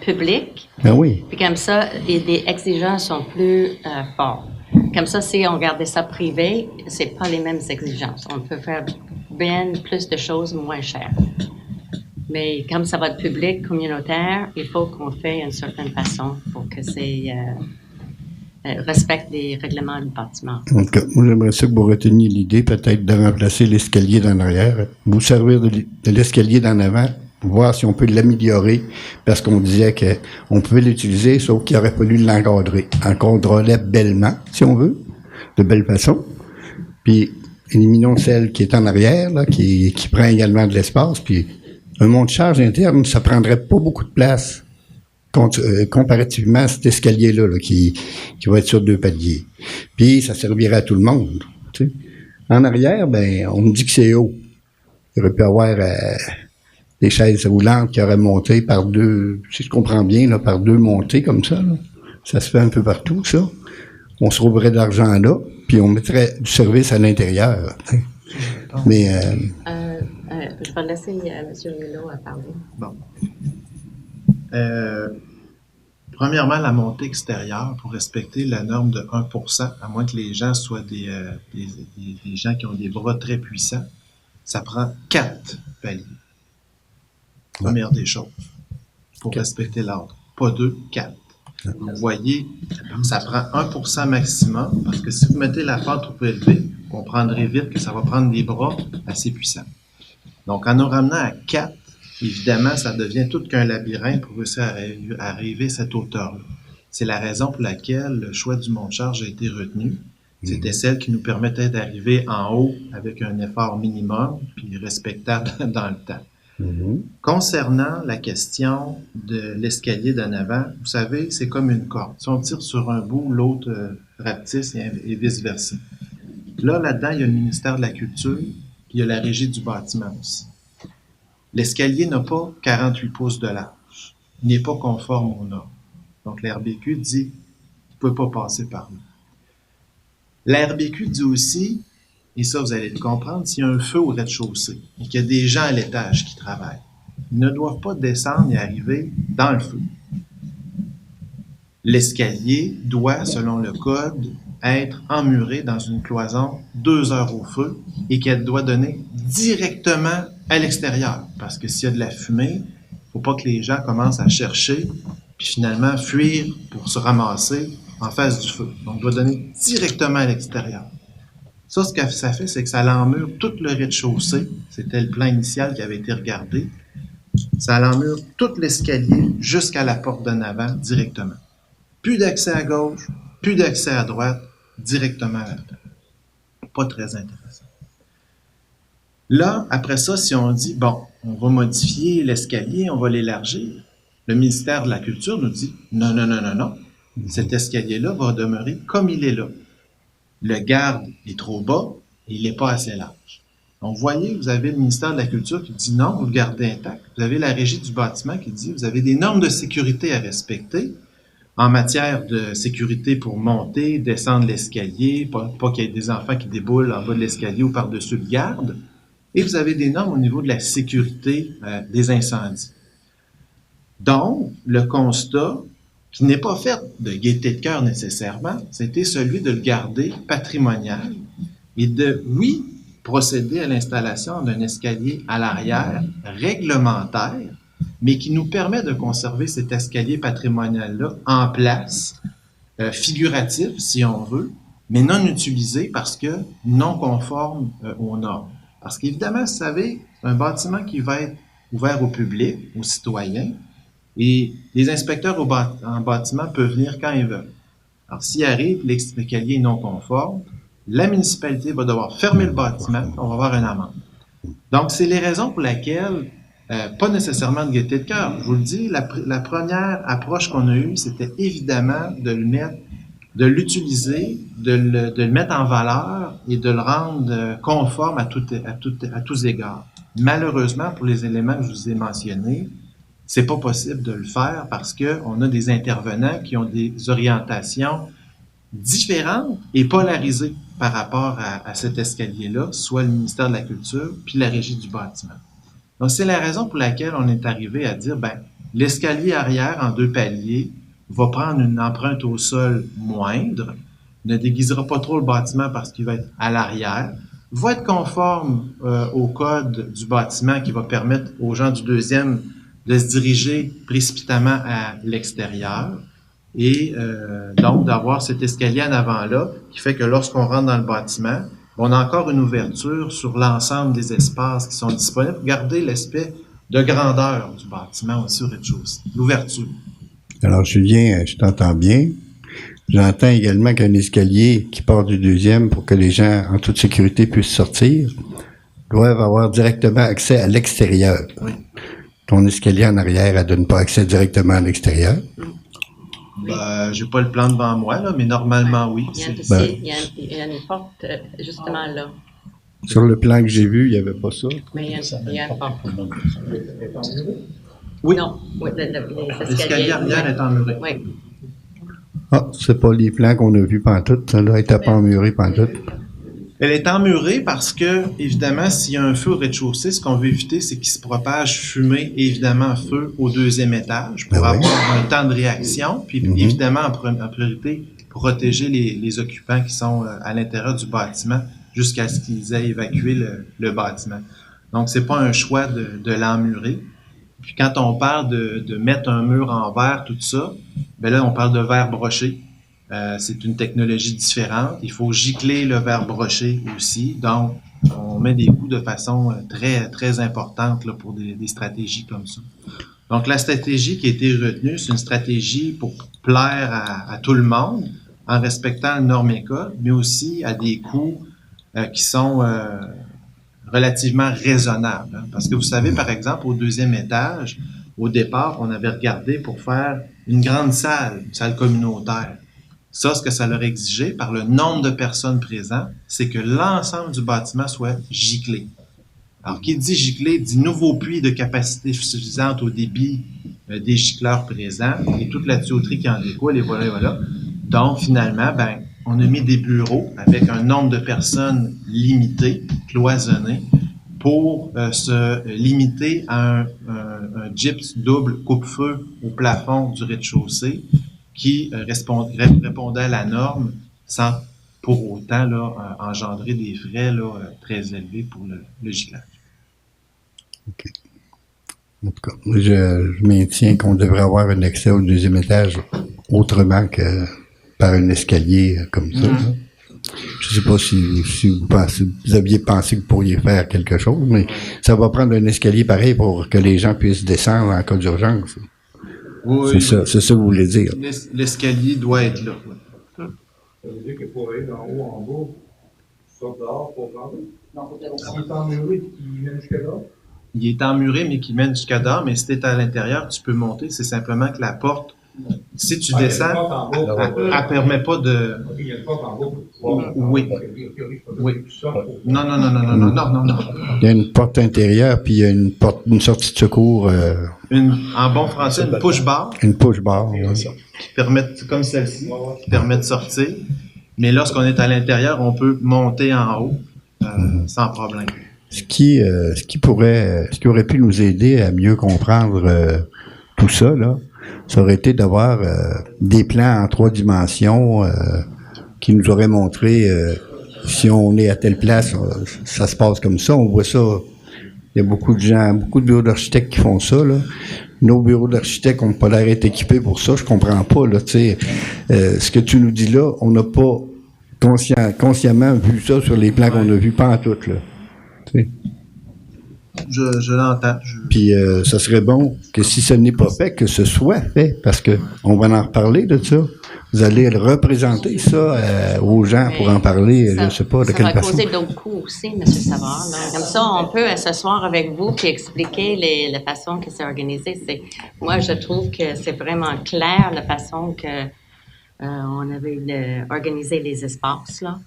public. Ben oui. Puis comme ça, les exigences sont plus fortes. Comme ça, si on gardait ça privé, c'est pas les mêmes exigences. On peut faire bien plus de choses moins chères. Mais comme ça va être public, communautaire, il faut qu'on fait d'une certaine façon pour que c'est respecte les règlements du bâtiment. En tout cas, moi, j'aimerais ça que vous reteniez l'idée, peut-être, de remplacer l'escalier d'en arrière, vous servir de l'escalier d'en avant, voir si on peut l'améliorer, parce qu'on disait qu'on pouvait l'utiliser, sauf qu'il aurait fallu l'encadrer. Encadrer bellement, si on veut, de belle façon. Puis, éliminons celle qui est en arrière, là, qui prend également de l'espace, puis un monte-charge interne, ça prendrait pas beaucoup de place comparativement à cet escalier-là, là, qui va être sur 2 paliers. Puis, ça servirait à tout le monde. Tu sais. En arrière, ben, on me dit que c'est haut. Il aurait pu avoir des chaises roulantes qui auraient monté par 2, si je comprends bien, là, par 2 montées comme ça. Là. Ça se fait un peu partout, ça. On se trouverait de l'argent là, puis on mettrait du service à l'intérieur. Tu sais. Mais... je vais laisser M. Milo parler. Bon. Premièrement, la montée extérieure, pour respecter la norme de 1%, à moins que les gens soient des gens qui ont des bras très puissants, ça prend 4 paliers. Première des choses, pour respecter l'ordre. Pas 2, 4. Vous voyez, ça prend 1% maximum, parce que si vous mettez la pente trop élevée, vous comprendrez vite que ça va prendre des bras assez puissants. Donc, en nous ramenant à 4, évidemment, ça devient tout qu'un labyrinthe pour réussir à arriver à cette hauteur-là. C'est la raison pour laquelle le choix du monte-charge a été retenu. C'était celle qui nous permettait d'arriver en haut avec un effort minimum, puis respectable dans le temps. Concernant la question de l'escalier d'en avant, vous savez, c'est comme une corde. Si on tire sur un bout, l'autre rapetisse et vice-versa. Là-dedans, il y a le ministère de la Culture, puis il y a la Régie du bâtiment aussi. L'escalier n'a pas 48 pouces de large. Il n'est pas conforme aux normes. Donc, la RBQ dit qu'il ne peut pas passer par là. La RBQ dit aussi, et ça vous allez le comprendre, s'il y a un feu au rez-de-chaussée et qu'il y a des gens à l'étage qui travaillent, ils ne doivent pas descendre et arriver dans le feu. L'escalier doit, selon le code, être emmuré dans une cloison 2 heures au feu et qu'elle doit donner directement à l'extérieur. Parce que s'il y a de la fumée, il ne faut pas que les gens commencent à chercher puis finalement fuir pour se ramasser en face du feu. Donc, doit donner directement à l'extérieur. Ça, ce que ça fait, c'est que ça l'emmure tout le rez-de-chaussée. C'était le plan initial qui avait été regardé. Ça l'emmure tout l'escalier jusqu'à la porte d'en avant directement. Plus d'accès à gauche, plus d'accès à droite, directement à l'avant. Pas très intéressant. Là, après ça, si on dit, bon, on va modifier l'escalier, on va l'élargir, le ministère de la Culture nous dit, non. Cet escalier-là va demeurer comme il est là. Le garde est trop bas et il n'est pas assez large. Donc, vous voyez, vous avez le ministère de la Culture qui dit non, vous le gardez intact. Vous avez la Régie du bâtiment qui dit, vous avez des normes de sécurité à respecter en matière de sécurité pour monter, descendre l'escalier, pas qu'il y ait des enfants qui déboulent en bas de l'escalier ou par-dessus le garde. Et vous avez des normes au niveau de la sécurité des incendies. Donc, le constat, qui n'est pas fait de gaieté de cœur nécessairement, c'était celui de le garder patrimonial et de, oui, procéder à l'installation d'un escalier à l'arrière réglementaire, mais qui nous permet de conserver cet escalier patrimonial-là en place, figuratif si on veut, mais non utilisé parce que non conforme aux normes. Parce qu'évidemment, vous savez, c'est un bâtiment qui va être ouvert au public, aux citoyens, et les inspecteurs en bâtiment peuvent venir quand ils veulent. Alors, s'il arrive, l'escalier est non conforme, la municipalité va devoir fermer le bâtiment, on va avoir une amende. Donc, c'est les raisons pour lesquelles, pas nécessairement de gaieté de cœur. Je vous le dis, la première approche qu'on a eue, c'était évidemment de le mettre de l'utiliser, de le mettre en valeur et de le rendre conforme à tous égards. Malheureusement, pour les éléments que je vous ai mentionnés, c'est pas possible de le faire parce que on a des intervenants qui ont des orientations différentes et polarisées par rapport à cet escalier-là, soit le ministère de la Culture puis la Régie du bâtiment. Donc, c'est la raison pour laquelle on est arrivé à dire, l'escalier arrière en 2 paliers va prendre une empreinte au sol moindre, ne déguisera pas trop le bâtiment parce qu'il va être à l'arrière, va être conforme au code du bâtiment qui va permettre aux gens du 2e de se diriger précipitamment à l'extérieur et donc d'avoir cet escalier en avant-là qui fait que lorsqu'on rentre dans le bâtiment, on a encore une ouverture sur l'ensemble des espaces qui sont disponibles pour garder l'aspect de grandeur du bâtiment aussi au rez-de-chaussée, l'ouverture. Alors, Julien, je t'entends bien. J'entends également qu'un escalier qui part du 2e pour que les gens en toute sécurité puissent sortir doivent avoir directement accès à l'extérieur. Oui. Ton escalier en arrière, elle donne pas accès directement à l'extérieur. J'ai pas le plan devant moi, là, mais normalement, oui. Il y a une porte justement là. Sur le plan que j'ai vu, il n'y avait pas ça. Mais il y a une porte. Oui. Non, oui, l'escalier arrière est emmuré. Oui. Ah, c'est pas les plans qu'on a vus pantoute. Ça là, était pas emmuré pantoute. Elle est emmurée parce que, évidemment, s'il y a un feu au rez-de-chaussée, ce qu'on veut éviter, c'est qu'il se propage fumée et évidemment feu au 2e étage pour avoir un temps de réaction. Puis, évidemment, en priorité, protéger les occupants qui sont à l'intérieur du bâtiment jusqu'à ce qu'ils aient évacué le bâtiment. Donc, c'est pas un choix de l'emmurer. Puis, quand on parle de mettre un mur en verre, tout ça, là, on parle de verre broché. C'est une technologie différente. Il faut gicler le verre broché aussi. Donc, on met des coûts de façon très, très importante là, pour des stratégies comme ça. Donc, la stratégie qui a été retenue, c'est une stratégie pour plaire à tout le monde en respectant le norme école, mais aussi à des coûts qui sont relativement raisonnables. Hein. Parce que vous savez, par exemple, au 2e étage, au départ, on avait regardé pour faire une grande salle, une salle communautaire. Ça, ce que ça leur exigeait par le nombre de personnes présentes, c'est que l'ensemble du bâtiment soit giclé. Alors, qui dit giclé, dit nouveau puits de capacité suffisante au débit des gicleurs présents et toute la tuyauterie qui en découle, et voilà, et voilà. Donc, finalement, on a mis des bureaux avec un nombre de personnes limité, cloisonné, pour se limiter à un gyps double coupe-feu au plafond du rez-de-chaussée qui répondait à la norme sans pour autant là, engendrer des frais là, très élevés pour le giclage. OK. En tout cas, je maintiens qu'on devrait avoir un accès au 2e étage autrement que par un escalier comme ça. Je ne sais pas si vous aviez pensé que vous pourriez faire quelque chose, mais ça va prendre un escalier pareil pour que les gens puissent descendre en cas d'urgence. Oui, c'est ça que vous voulez dire. L'escalier doit être là. Ça veut dire que pour aller d'en haut en bas, tu sors dehors pour prendre? Non, il est emmuré qui mène jusqu'à là? Il est emmuré, mais qui mène jusqu'à dehors, mais si tu es à l'intérieur, tu peux monter. C'est simplement que la porte, si tu descends, elle ne permet pas de... OK, il y a une porte en bas. Oui. Oui. Non. Il y a une porte intérieure, puis il y a une sortie de secours. En bon français, une push-bar. Une push-bar, oui. Qui permet, comme celle-ci, qui permet de sortir. Mais lorsqu'on est à l'intérieur, on peut monter en haut sans problème. Ce qui aurait pu nous aider à mieux comprendre tout ça, là, ça aurait été d'avoir des plans en 3 dimensions qui nous auraient montré si on est à telle place, ça se passe comme ça. On voit ça. Il y a beaucoup de gens, beaucoup de bureaux d'architectes qui font ça, là. Nos bureaux d'architectes n'ont pas l'air d'être équipés pour ça. Je comprends pas, là, tu sais. Ce que tu nous dis là, on n'a pas consciemment vu ça sur les plans qu'on a vus, pas en tout, là. Tu sais. Je l'entends. Puis ça serait bon que si ce n'est pas fait, que ce soit fait, parce que on va en reparler de ça. Vous allez représenter ça aux gens pour en parler, je ne sais pas de quelle façon. Ça va causer d'autres coûts aussi, M. Savard. Là. Comme ça, on peut s'asseoir avec vous et expliquer la façon que c'est organisé. Moi, je trouve que c'est vraiment clair la façon que On avait organisé les espaces, là.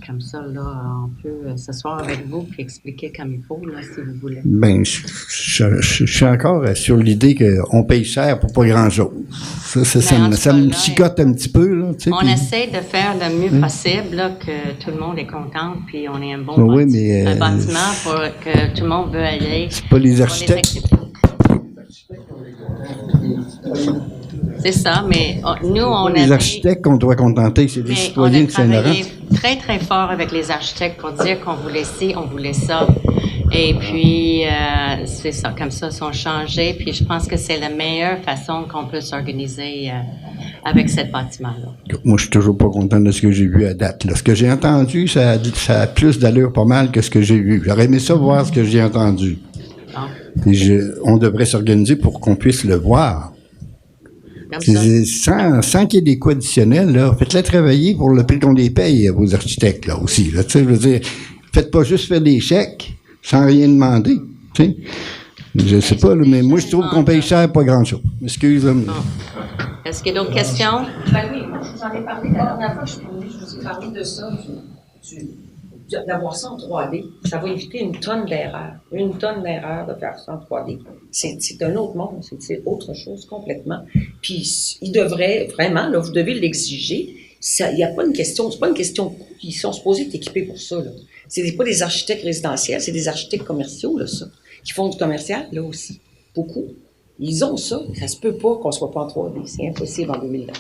Comme ça, là, on peut s'asseoir avec vous et expliquer comme il faut, là, si vous voulez. Ben, je suis encore sur l'idée qu'on paye cher pour pas grand-chose. Ça me chicote un petit peu, là. Tu sais, on puis, essaie de faire le mieux possible, là, que tout le monde est content, puis on est un bon oui, mais, un bâtiment pour que tout le monde veut aller. c'est pas les architectes. C'est ça, mais nous, on Les architectes qu'on doit contenter, c'est les citoyens de Saint-Laurent. On a travaillé très, très fort avec les architectes pour dire qu'on voulait ci, on voulait ça. Et puis, c'est ça, comme ça, ils sont changés. Puis, je pense que c'est la meilleure façon qu'on peut s'organiser avec ce bâtiment-là. Moi, je suis toujours pas content de ce que j'ai vu à date. Là. Ce que j'ai entendu, ça a plus d'allure pas mal que ce que j'ai vu. J'aurais aimé ça voir ce que j'ai entendu. Et on devrait s'organiser pour qu'on puisse le voir. Sans qu'il y ait des coûts additionnels, là, faites-les travailler pour le prix qu'on les paye, vos architectes, là, aussi. Là, je veux dire, faites pas juste faire des chèques sans rien demander. T'sais. Je sais pas, là, mais moi, je trouve qu'on paye cher pas grand-chose. Excusez-moi. Est-ce qu'il y a d'autres questions? Ben oui, moi, je vous en ai parlé la dernière fois que je suis venue, je vous ai parlé de ça, d'avoir ça en 3D. Ça va éviter une tonne d'erreurs. Une tonne d'erreurs de faire ça en 3D. C'est un autre monde, c'est autre chose complètement. Puis, il devrait, vraiment, là, vous devez l'exiger. Il n'y a pas une question, c'est pas une question de coût. Ils sont supposés être équipés pour ça, là. C'est pas des architectes résidentiels, c'est des architectes commerciaux, là, ça. Qui font du commercial, là, aussi. Beaucoup. Ils ont ça. Ça se peut pas qu'on soit pas en 3D. C'est impossible en 2020.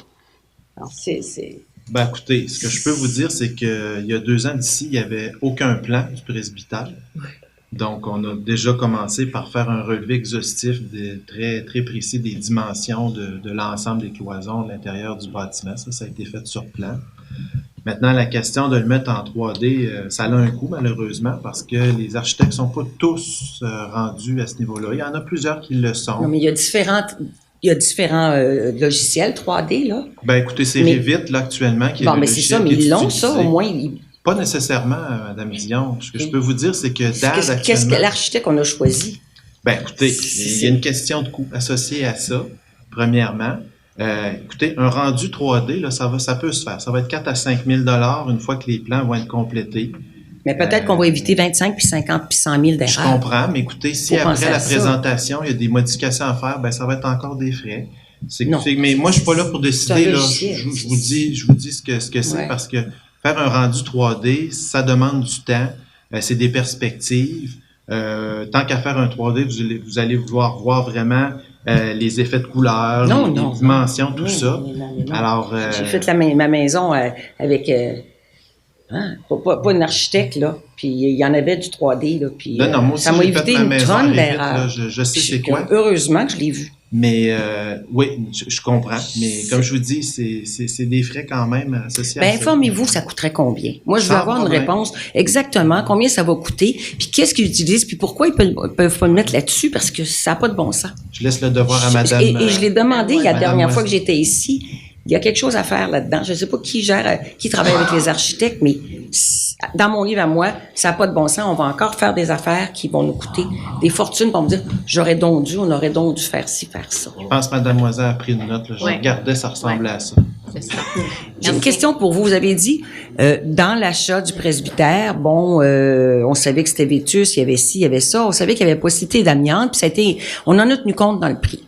Alors, Ben, écoutez, ce que je peux vous dire, c'est qu'il y a 2 ans d'ici, il n'y avait aucun plan du presbytère. Ouais. Donc, on a déjà commencé par faire un relevé exhaustif très, très précis des dimensions de l'ensemble des cloisons de l'intérieur du bâtiment. Ça a été fait sur plan. Maintenant, la question de le mettre en 3D, ça a un coût, malheureusement, parce que les architectes ne sont pas tous rendus à ce niveau-là. Il y en a plusieurs qui le sont. Non, mais il y a différents logiciels 3D, là. Ben, écoutez, c'est Revit, là, actuellement, qui est le mais c'est ça, mais ils l'ont, ça, au moins. Pas nécessairement, Mme Dion. Ce que je peux vous dire, c'est que DAD, Qu'est-ce que l'architecte qu'on a choisi? Ben, écoutez, il y a une question de coût associée à ça, premièrement. Écoutez, un rendu 3D, là, ça peut se faire. Ça va être 4 à 5 000 une fois que les plans vont être complétés. Mais peut-être qu'on va éviter 25, puis 50, puis 100 000 d'erreurs. Je comprends, mais écoutez, si après la présentation, il y a des modifications à faire, ben ça va être encore des frais. Mais moi, je suis pas là pour décider. Là, je vous dis ce que c'est, parce que faire un rendu 3D, ça demande du temps, c'est des perspectives. Tant qu'à faire un 3D, vous allez vouloir voir vraiment les effets de couleur, les dimensions, tout ça. Alors, j'ai fait ma maison avec pas une architecte, là, puis il y en avait du 3D, là, puis moi aussi, ça m'a évité une tonne d'erreurs. Je sais c'est quoi. Heureusement que je l'ai vu. Mais oui, je comprends. Mais comme je vous dis, c'est des frais quand même associés à ça. Informez-vous, ça coûterait combien? Moi, je veux avoir une réponse exactement, combien ça va coûter, puis qu'est-ce qu'ils utilisent, puis pourquoi ils peuvent pas le mettre là-dessus, parce que ça n'a pas de bon sens. Je laisse le devoir à madame. Et je l'ai demandé la dernière fois que j'étais ici. Il y a quelque chose à faire là-dedans. Je ne sais pas qui travaille avec les architectes, mais dans mon livre à moi, ça n'a pas de bon sens. On va encore faire des affaires qui vont nous coûter des fortunes pour me dire, on aurait donc dû faire ci, faire ça. Je pense que Mme Moisin a pris une note. Là. Je regardais, ça ressemblait à ça. C'est ça. J'ai une question pour vous. Vous avez dit, dans l'achat du presbytère, on savait que c'était Vétus, il y avait ci, il y avait ça. On savait qu'il y avait possibilité d'amiante, puis on en a tenu compte dans le prix.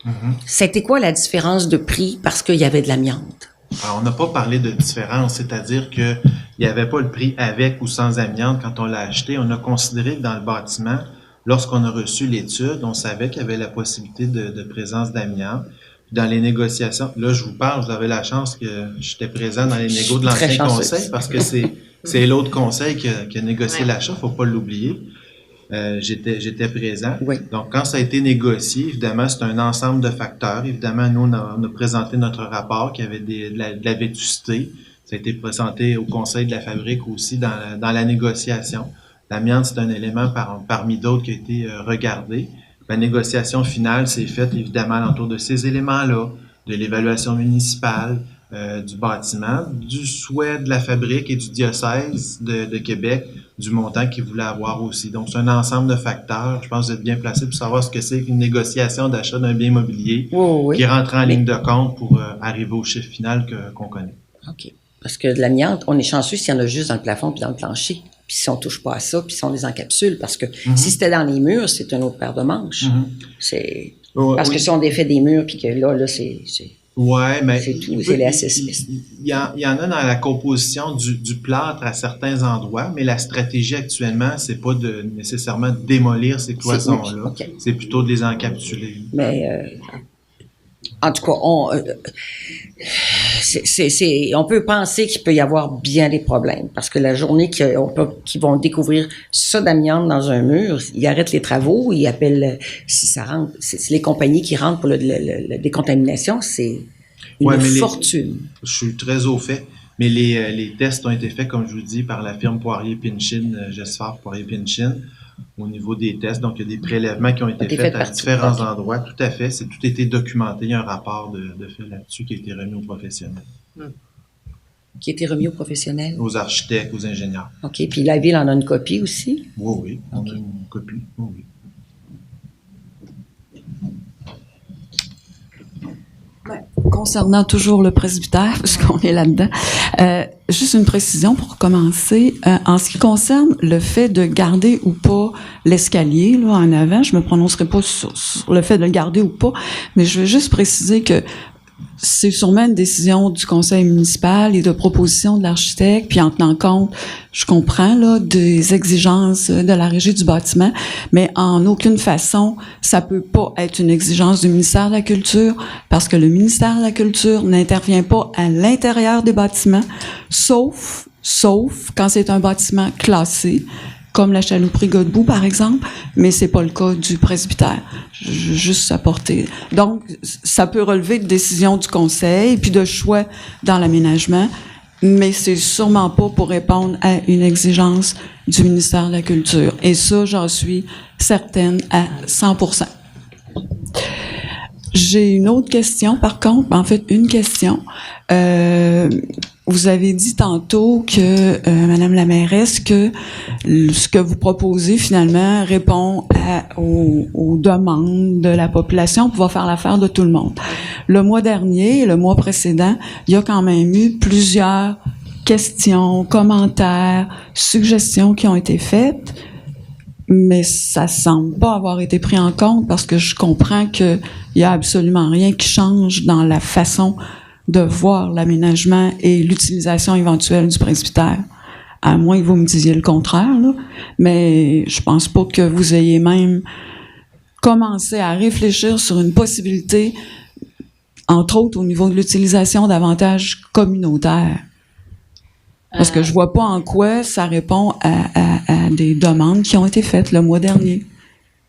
C'était quoi la différence de prix parce qu'il y avait de l'amiante? Alors, on n'a pas parlé de différence, c'est-à-dire qu'il n'y avait pas le prix avec ou sans amiante quand on l'a acheté. On a considéré que dans le bâtiment, lorsqu'on a reçu l'étude, on savait qu'il y avait la possibilité de présence d'amiante. Dans les négociations, là, je vous parle, vous avez la chance que j'étais présent dans les négos de l'ancien conseil, parce que c'est l'autre conseil qui a négocié l'achat, faut pas l'oublier. J'étais présent. Oui. Donc, quand ça a été négocié, évidemment, c'est un ensemble de facteurs. Évidemment, nous, on a présenté notre rapport qui avait de la vétusté. Ça a été présenté au conseil de la fabrique aussi dans la négociation. L'amiante, c'est un élément parmi d'autres qui a été regardé. La négociation finale s'est faite évidemment alentour de ces éléments-là, de l'évaluation municipale, du bâtiment, du souhait de la fabrique et du diocèse de Québec du montant qu'ils voulaient avoir aussi. Donc, c'est un ensemble de facteurs. Je pense que vous êtes bien placé pour savoir ce que c'est qu'une négociation d'achat d'un bien immobilier qui rentre en ligne de compte pour arriver au chiffre final qu'on connaît. OK. Parce que de l'amiante, on est chanceux s'il y en a juste dans le plafond puis dans le plancher. Puis si on touche pas à ça, puis si on les encapsule, parce que si c'était dans les murs, c'est une autre paire de manches. C'est parce que si on défait des murs, puis que là, c'est ouais, mais c'est tout, c'est les SSS. Il y en a dans la composition du plâtre à certains endroits, mais la stratégie actuellement, c'est pas de nécessairement démolir ces cloisons-là. C'est plutôt de les encapsuler. Mais en tout cas, on peut penser qu'il peut y avoir bien des problèmes parce que la journée qu'ils vont découvrir ça d'amiante dans un mur, ils arrêtent les travaux, ils appellent si ça rentre, c'est les compagnies qui rentrent pour la décontamination, c'est une fortune. Je suis très au fait, mais les tests ont été faits, comme je vous dis, par la firme Poirier-Pinchin, Gesphare Poirier-Pinchin, au niveau des tests. Donc, il y a des prélèvements qui ont été faits à différents endroits. Tout à fait. Tout a été documenté. Il y a un rapport de fait là-dessus qui a été remis aux professionnels. Qui a été remis aux professionnels? Aux architectes, aux ingénieurs. OK. Puis la Ville en a une copie aussi? Oui. On a une copie. Oui. Concernant toujours le presbytère, puisqu'on est là-dedans, juste une précision pour commencer. En ce qui concerne le fait de garder ou pas l'escalier là en avant, je me prononcerai pas sur le fait de le garder ou pas, mais je vais juste préciser que c'est sûrement une décision du conseil municipal et de proposition de l'architecte, puis en tenant compte, je comprends, là, des exigences de la régie du bâtiment, mais en aucune façon, ça peut pas être une exigence du ministère de la Culture, parce que le ministère de la Culture n'intervient pas à l'intérieur des bâtiments, sauf quand c'est un bâtiment classé, comme la chalouperie Godbout, par exemple, mais c'est pas le cas du presbytère. Je veux juste apporter. Donc, ça peut relever de décision du conseil, puis de choix dans l'aménagement, mais c'est sûrement pas pour répondre à une exigence du ministère de la Culture. Et ça, j'en suis certaine à 100%. J'ai une autre question, par contre, en fait, une question. Vous avez dit tantôt que, Madame la mairesse, que ce que vous proposez, finalement, répond aux demandes de la population pour faire l'affaire de tout le monde. Le mois dernier et le mois précédent, il y a quand même eu plusieurs questions, commentaires, suggestions qui ont été faites, mais ça semble pas avoir été pris en compte parce que je comprends qu'il y a absolument rien qui change dans la façon de voir l'aménagement et l'utilisation éventuelle du presbytère. À moins que vous me disiez le contraire, là. Mais je pense pas que vous ayez même commencé à réfléchir sur une possibilité, entre autres au niveau de l'utilisation d'avantages communautaires. Parce que je vois pas en quoi ça répond à des demandes qui ont été faites le mois dernier.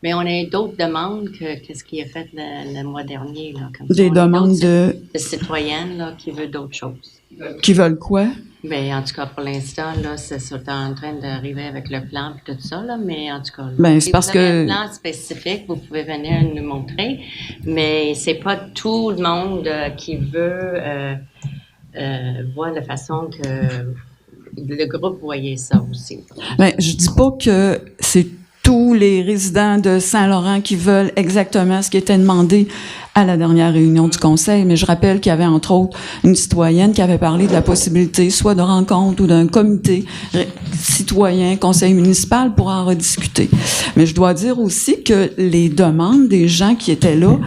Mais on a d'autres demandes que ce qui est fait le mois dernier. Là, comme des demandes de citoyennes là, qui veulent d'autres choses. Qui veulent quoi? Bien, en tout cas, pour l'instant, là, c'est en train d'arriver avec le plan et tout ça, là, mais en tout cas, ben, c'est parce vous avez que un plan spécifique, vous pouvez venir nous montrer, mais c'est pas tout le monde qui veut voir la façon que le groupe voyait ça aussi. Ben, je dis pas que c'est tous les résidents de Saint-Laurent qui veulent exactement ce qui était demandé à la dernière réunion du conseil, mais je rappelle qu'il y avait entre autres une citoyenne qui avait parlé de la possibilité soit de rencontre ou d'un comité citoyen, conseil municipal pour en rediscuter. Mais je dois dire aussi que les demandes des gens qui étaient là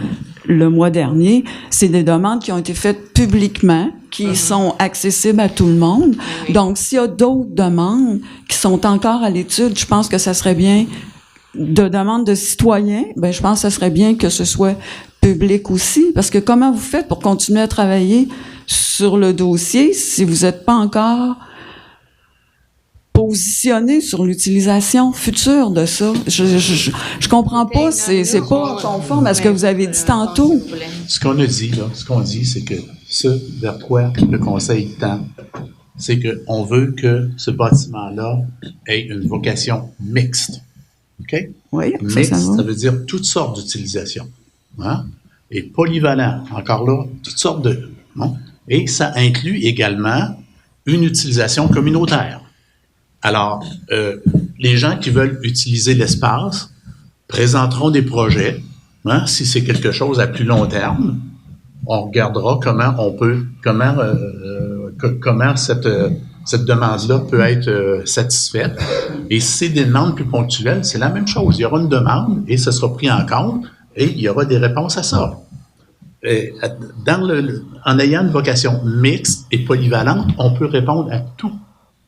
le mois dernier, c'est des demandes qui ont été faites publiquement, qui sont accessibles à tout le monde. Oui. Donc, s'il y a d'autres demandes qui sont encore à l'étude, je pense que ça serait bien de demandes de citoyens, ben je pense que ça serait bien que ce soit public aussi, parce que comment vous faites pour continuer à travailler sur le dossier si vous n'êtes pas encore positionné sur l'utilisation future de ça? Je comprends pas, c'est pas conforme à ce que vous avez dit tantôt. Ce qu'on a dit, là, ce qu'on dit, c'est que ce vers quoi le conseil tend, c'est qu'on veut que ce bâtiment-là ait une vocation mixte. OK? Oui, mixte, ça veut dire toutes sortes d'utilisations. Hein? Et polyvalent, encore là, toutes sortes de... Hein? Et ça inclut également une utilisation communautaire. Alors, les gens qui veulent utiliser l'espace présenteront des projets. Hein, si c'est quelque chose à plus long terme, on regardera comment cette demande-là peut être satisfaite. Et si c'est des demandes plus ponctuelles, c'est la même chose. Il y aura une demande et ce sera pris en compte et il y aura des réponses à ça. En ayant une vocation mixte et polyvalente, on peut répondre à tout,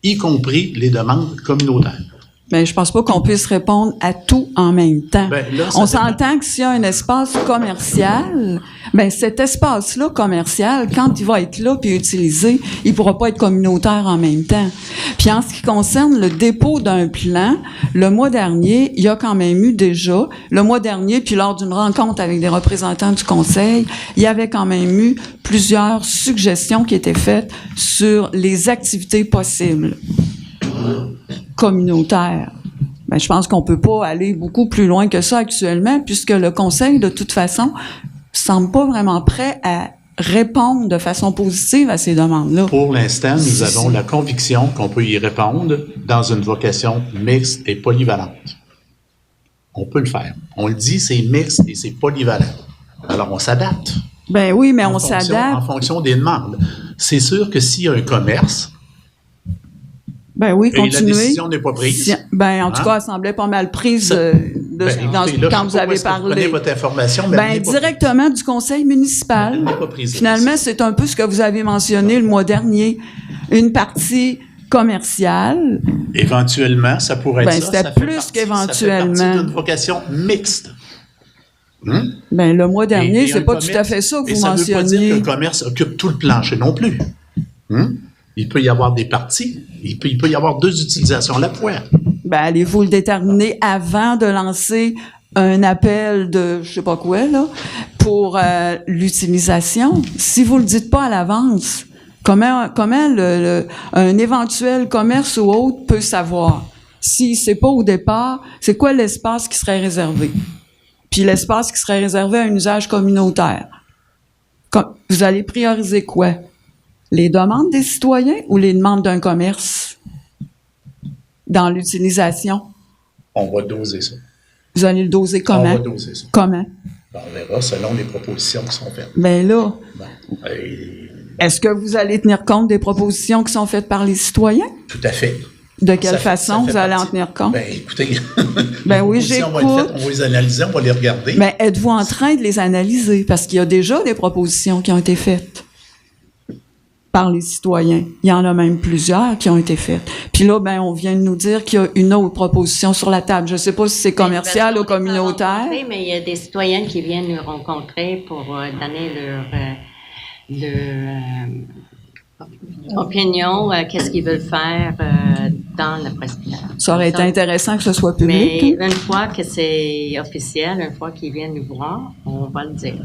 y compris les demandes communautaires. Ben, je pense pas qu'on puisse répondre à tout en même temps. Ben, là, on s'entend que s'il y a un espace commercial, ben, cet espace-là commercial, quand il va être là puis utilisé, il pourra pas être communautaire en même temps. Puis en ce qui concerne le dépôt d'un plan, le mois dernier, il y a quand même eu déjà, le mois dernier, puis lors d'une rencontre avec des représentants du conseil, il y avait quand même eu plusieurs suggestions qui étaient faites sur les activités possibles communautaire. Ben, je pense qu'on peut pas aller beaucoup plus loin que ça actuellement, puisque le Conseil, de toute façon, semble pas vraiment prêt à répondre de façon positive à ces demandes-là. Pour l'instant, nous avons la conviction qu'on peut y répondre dans une vocation mixte et polyvalente. On peut le faire. On le dit, c'est mixte et c'est polyvalent. Alors, on s'adapte. Ben oui, mais on s'adapte. En fonction des demandes. C'est sûr que s'il y a un commerce, ben oui, continuez. Et la décision n'est pas prise. Ben, en tout cas, elle semblait pas mal prise quand vous avez parlé. Vous prenez votre information, mais ben, directement du conseil municipal. Elle n'est pas prise. Finalement, c'est un peu ce que vous avez mentionné le mois dernier. Une partie commerciale. Éventuellement, ça pourrait être ça. C'était plus qu'éventuellement. Ça fait partie d'une vocation mixte. Ben, le mois dernier, c'est pas tout à fait ça que vous mentionniez. Ça ne veut pas dire que le commerce occupe tout le plancher non plus. Il peut y avoir des parties. Il peut y avoir 2 utilisations à la fois. Ben, allez-vous le déterminer avant de lancer un appel de je sais pas quoi, là, pour l'utilisation? Si vous le dites pas à l'avance, comment un éventuel commerce ou autre peut savoir? Si c'est pas au départ, c'est quoi l'espace qui serait réservé? Puis l'espace qui serait réservé à un usage communautaire. Vous allez prioriser quoi? Les demandes des citoyens ou les demandes d'un commerce dans l'utilisation? On va doser ça. Vous allez le doser comment? On va doser ça. Comment? On verra selon les propositions qui sont faites. Ben là, est-ce que vous allez tenir compte des propositions qui sont faites par les citoyens? Tout à fait. De quelle façon vous allez en tenir compte? Ben, écoutez, ben oui, j'écoute. On va les analyser, on va les regarder. Ben, êtes-vous en train de les analyser? Parce qu'il y a déjà des propositions qui ont été faites par les citoyens. Il y en a même plusieurs qui ont été faites. Puis là, ben, on vient de nous dire qu'il y a une autre proposition sur la table. Je ne sais pas si c'est commercial ou communautaire. Mais il y a des citoyens qui viennent nous rencontrer pour donner leur opinion, qu'est-ce qu'ils veulent faire dans le presbytère. Ça aurait été intéressant que ce soit public. Mais une fois que c'est officiel, une fois qu'ils viennent nous voir, on va le dire.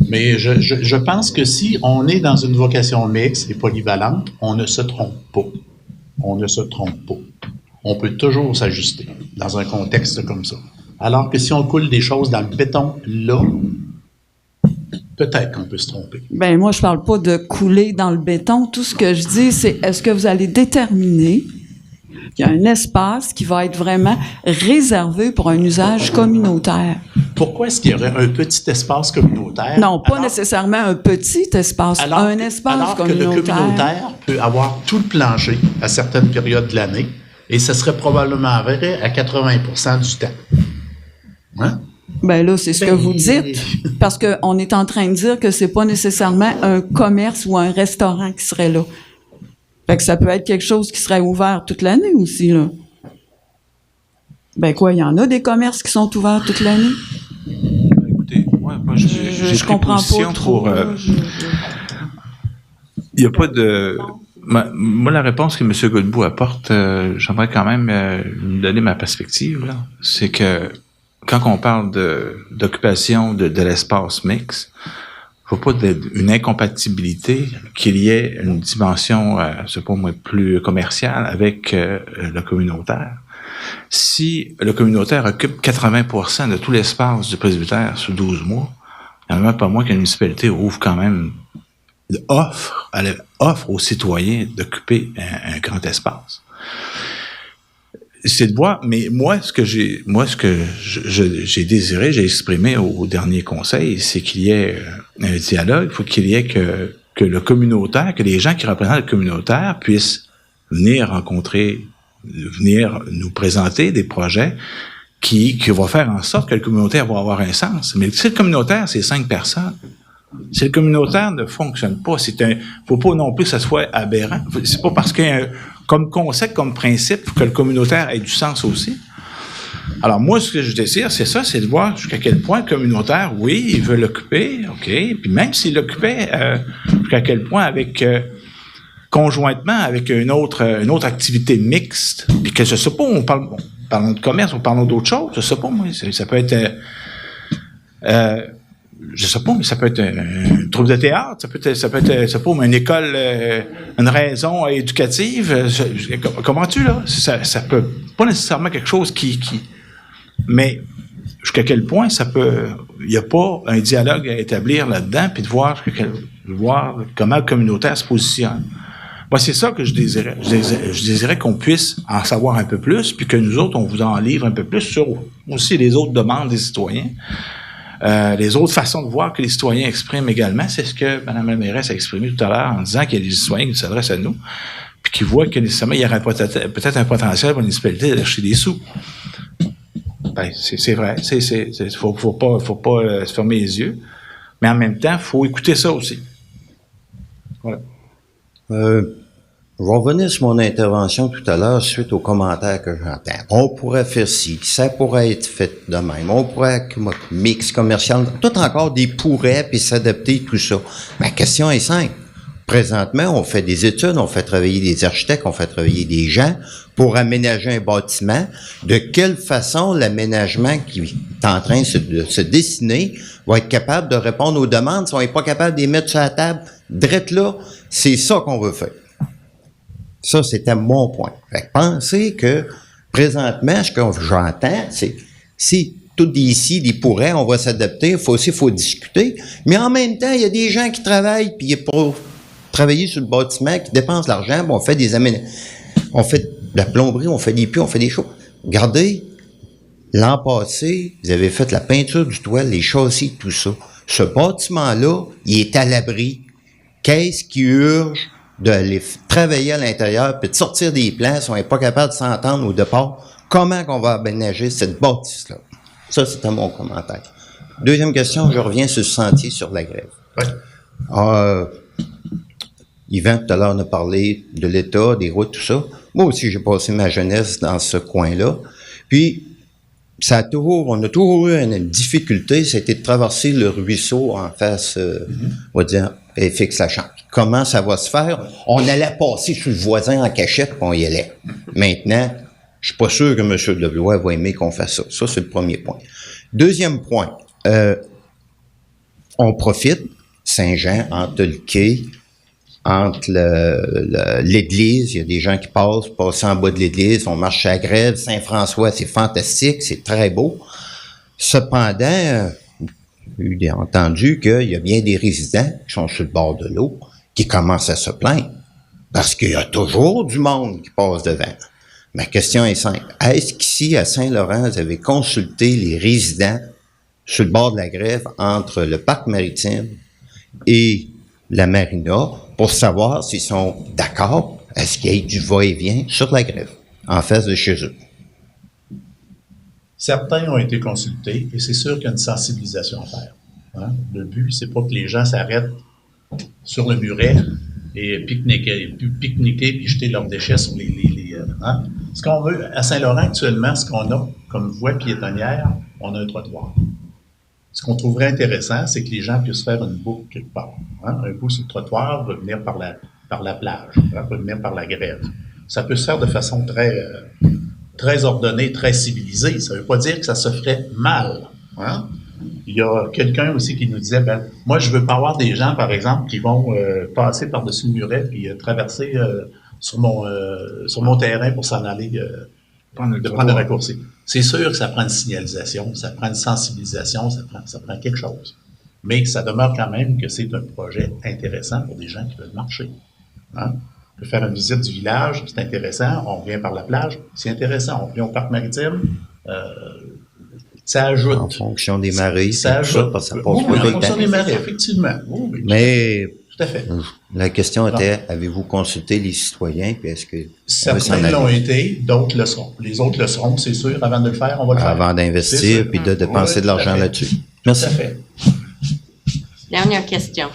Mais je pense que si on est dans une vocation mixte et polyvalente, on ne se trompe pas. On ne se trompe pas. On peut toujours s'ajuster dans un contexte comme ça. Alors que si on coule des choses dans le béton, là, peut-être qu'on peut se tromper. Ben moi, je parle pas de couler dans le béton. Tout ce que je dis, c'est est-ce que vous allez déterminer qu'il y a un espace qui va être vraiment réservé pour un usage communautaire? Pourquoi est-ce qu'il y aurait un petit espace communautaire? Non, pas nécessairement un petit espace, un espace communautaire. Alors que le communautaire peut avoir tout le plancher à certaines périodes de l'année, et ce serait probablement vrai à 80% du temps. Hein? Ben là, c'est ce que vous dites, parce qu'on est en train de dire que c'est pas nécessairement un commerce ou un restaurant qui serait là. Fait que ça peut être quelque chose qui serait ouvert toute l'année aussi, là. Ben quoi, il y en a des commerces qui sont ouverts toute l'année? Ben écoutez, moi je comprends pas trop. Il n'y a pas de... Moi, la réponse que M. Godbout apporte, j'aimerais quand même lui donner ma perspective, là. C'est que quand on parle d'occupation de l'espace mixte, il ne faut pas une incompatibilité qu'il y ait une dimension, c'est pas moi, plus commerciale avec le communautaire. Si le communautaire occupe 80% de tout l'espace du presbytère sur 12 mois, il n'y en a même pas moins qu'une municipalité ouvre quand même offre aux citoyens d'occuper un grand espace. C'est de voir, mais moi, ce que j'ai désiré, j'ai exprimé au dernier conseil, c'est qu'il y ait un dialogue. Il faut qu'il y ait que le communautaire, que les gens qui représentent le communautaire puissent venir nous présenter des projets qui vont faire en sorte que le communautaire va avoir un sens. Mais si le communautaire, c'est 5 personnes, si le communautaire ne fonctionne pas, faut pas non plus que ça soit aberrant. C'est pas parce que, comme concept, comme principe, que le communautaire ait du sens aussi. Alors, moi, ce que je désire, c'est ça, c'est de voir jusqu'à quel point le communautaire, oui, il veut l'occuper, OK, puis même s'il l'occupait, jusqu'à quel point conjointement avec une autre activité mixte, puis que je sais pas, parlons de commerce, parlons d'autres choses, je sais pas, moi, ça peut être, je sais pas, mais ça peut être un troupe de théâtre, ça peut être, je sais pas, une école, une raison éducative, comment-tu, là? Ça peut pas nécessairement quelque chose mais jusqu'à quel point il n'y a pas un dialogue à établir là-dedans, puis de voir comment le communautaire se positionne. Moi, c'est ça que je désirais. Je désirais qu'on puisse en savoir un peu plus, puis que nous autres, on vous en livre un peu plus sur aussi les autres demandes des citoyens. Les autres façons de voir que les citoyens expriment également, c'est ce que Mme la mairesse a exprimé tout à l'heure en disant qu'il y a des citoyens qui s'adressent à nous, puis qui voient que nécessairement il y aurait peut-être un potentiel pour la municipalité d'aller chercher des sous. Ben, c'est vrai. Faut pas se fermer les yeux. Mais en même temps, faut écouter ça aussi. Voilà. Je vais revenir sur mon intervention tout à l'heure suite aux commentaires que j'entends. On pourrait faire ci, ça pourrait être fait de même. On pourrait mix commercial, tout encore des pourraits puis s'adapter, tout ça. Ma question est simple. Présentement, on fait des études, on fait travailler des architectes, on fait travailler des gens pour aménager un bâtiment. De quelle façon l'aménagement qui est en train de se dessiner va être capable de répondre aux demandes si on n'est pas capable de les mettre sur la table? Drette là, c'est ça qu'on veut faire. Ça, c'était mon point. Fait que pensez que, présentement, ce que j'entends, c'est si tout ici, des pourraient, on va s'adapter, il faut discuter, mais en même temps, il y a des gens qui travaillent, puis pour travailler sur le bâtiment, qui dépensent l'argent, puis on fait des aménagements, on fait de la plomberie, on fait des puits, on fait des choses. Regardez, l'an passé, vous avez fait la peinture du toit, les châssis, tout ça. Ce bâtiment-là, il est à l'abri. Qu'est-ce qui urge d'aller travailler à l'intérieur puis de sortir des plans si on n'est pas capable de s'entendre au départ? Comment qu'on va aménager cette bâtisse-là? Ça, c'était mon commentaire. Deuxième question, je reviens sur le sentier sur la grève. Ouais. Yvan, tout à l'heure, on a parlé de l'État, des routes, tout ça. Moi aussi, j'ai passé ma jeunesse dans ce coin-là. Puis, on a toujours eu une difficulté, c'était de traverser le ruisseau en face, on va dire, FX-Lachambre. Comment ça va se faire? On allait passer sur le voisin en cachette, puis on y allait. Maintenant, je suis pas sûr que M. Deblois va aimer qu'on fasse ça. Ça, c'est le premier point. Deuxième point, on profite, Saint-Jean, entre le quai, entre l'église, il y a des gens qui passent en bas de l'église, on marche à la grève, Saint-François, c'est fantastique, c'est très beau. Cependant, j'ai entendu qu'il y a bien des résidents qui sont sur le bord de l'eau qui commencent à se plaindre parce qu'il y a toujours du monde qui passe devant. Ma question est simple. Est-ce qu'ici, à Saint-Laurent, vous avez consulté les résidents sur le bord de la grève entre le parc maritime et la marina pour savoir s'ils sont d'accord à ce qu'il y ait du va-et-vient sur la grève en face de chez eux? Certains ont été consultés et c'est sûr qu'il y a une sensibilisation à faire. Hein? Le but, c'est pas que les gens s'arrêtent sur le muret et pique-niquer puis jeter leurs déchets sur hein? Ce qu'on veut, à Saint-Laurent actuellement, ce qu'on a comme voie piétonnière, on a un trottoir. Ce qu'on trouverait intéressant, c'est que les gens puissent faire une boucle quelque part. Hein? Un bout sur le trottoir, revenir par la plage, revenir par la grève. Ça peut se faire de façon très ordonnée, très civilisée. Ça ne veut pas dire que ça se ferait mal. Hein? Il y a quelqu'un aussi qui nous disait, moi, je veux pas avoir des gens, par exemple, qui vont passer par-dessus le muret puis traverser sur mon terrain pour s'en aller prendre un raccourci. C'est sûr que ça prend une signalisation, ça prend une sensibilisation, ça prend quelque chose. Mais ça demeure quand même que c'est un projet intéressant pour des gens qui veulent marcher. Hein? On peut faire une visite du village, c'est intéressant. On revient par la plage, c'est intéressant. On revient au parc maritime, ça ajoute. En fonction des marées, ça ajoute. Parce que ça passe Oui, pas en tout le fonction temps. des marées, effectivement. Oui, Mais tout à fait. la question était, avez-vous consulté les citoyens, puis est-ce que Certains l'ont été, d'autres le seront. Les autres le seront, c'est sûr. Avant de le faire, on va le faire. avant d'investir puis de dépenser de l'argent là-dessus? Merci. Tout à fait. Dernière question.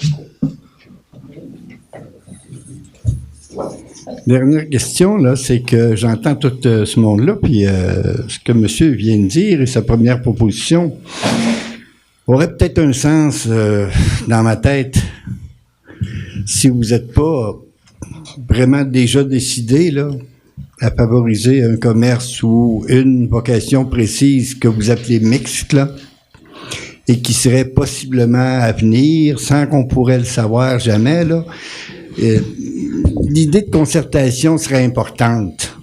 Dernière question, là, c'est que j'entends tout ce monde-là, puis ce que monsieur vient de dire et sa première proposition aurait peut-être un sens dans ma tête si vous n'êtes pas vraiment déjà décidé, là, à favoriser un commerce ou une vocation précise que vous appelez mixte, là, et qui serait possiblement à venir sans qu'on pourrait le savoir jamais, là. L'idée de concertation serait importante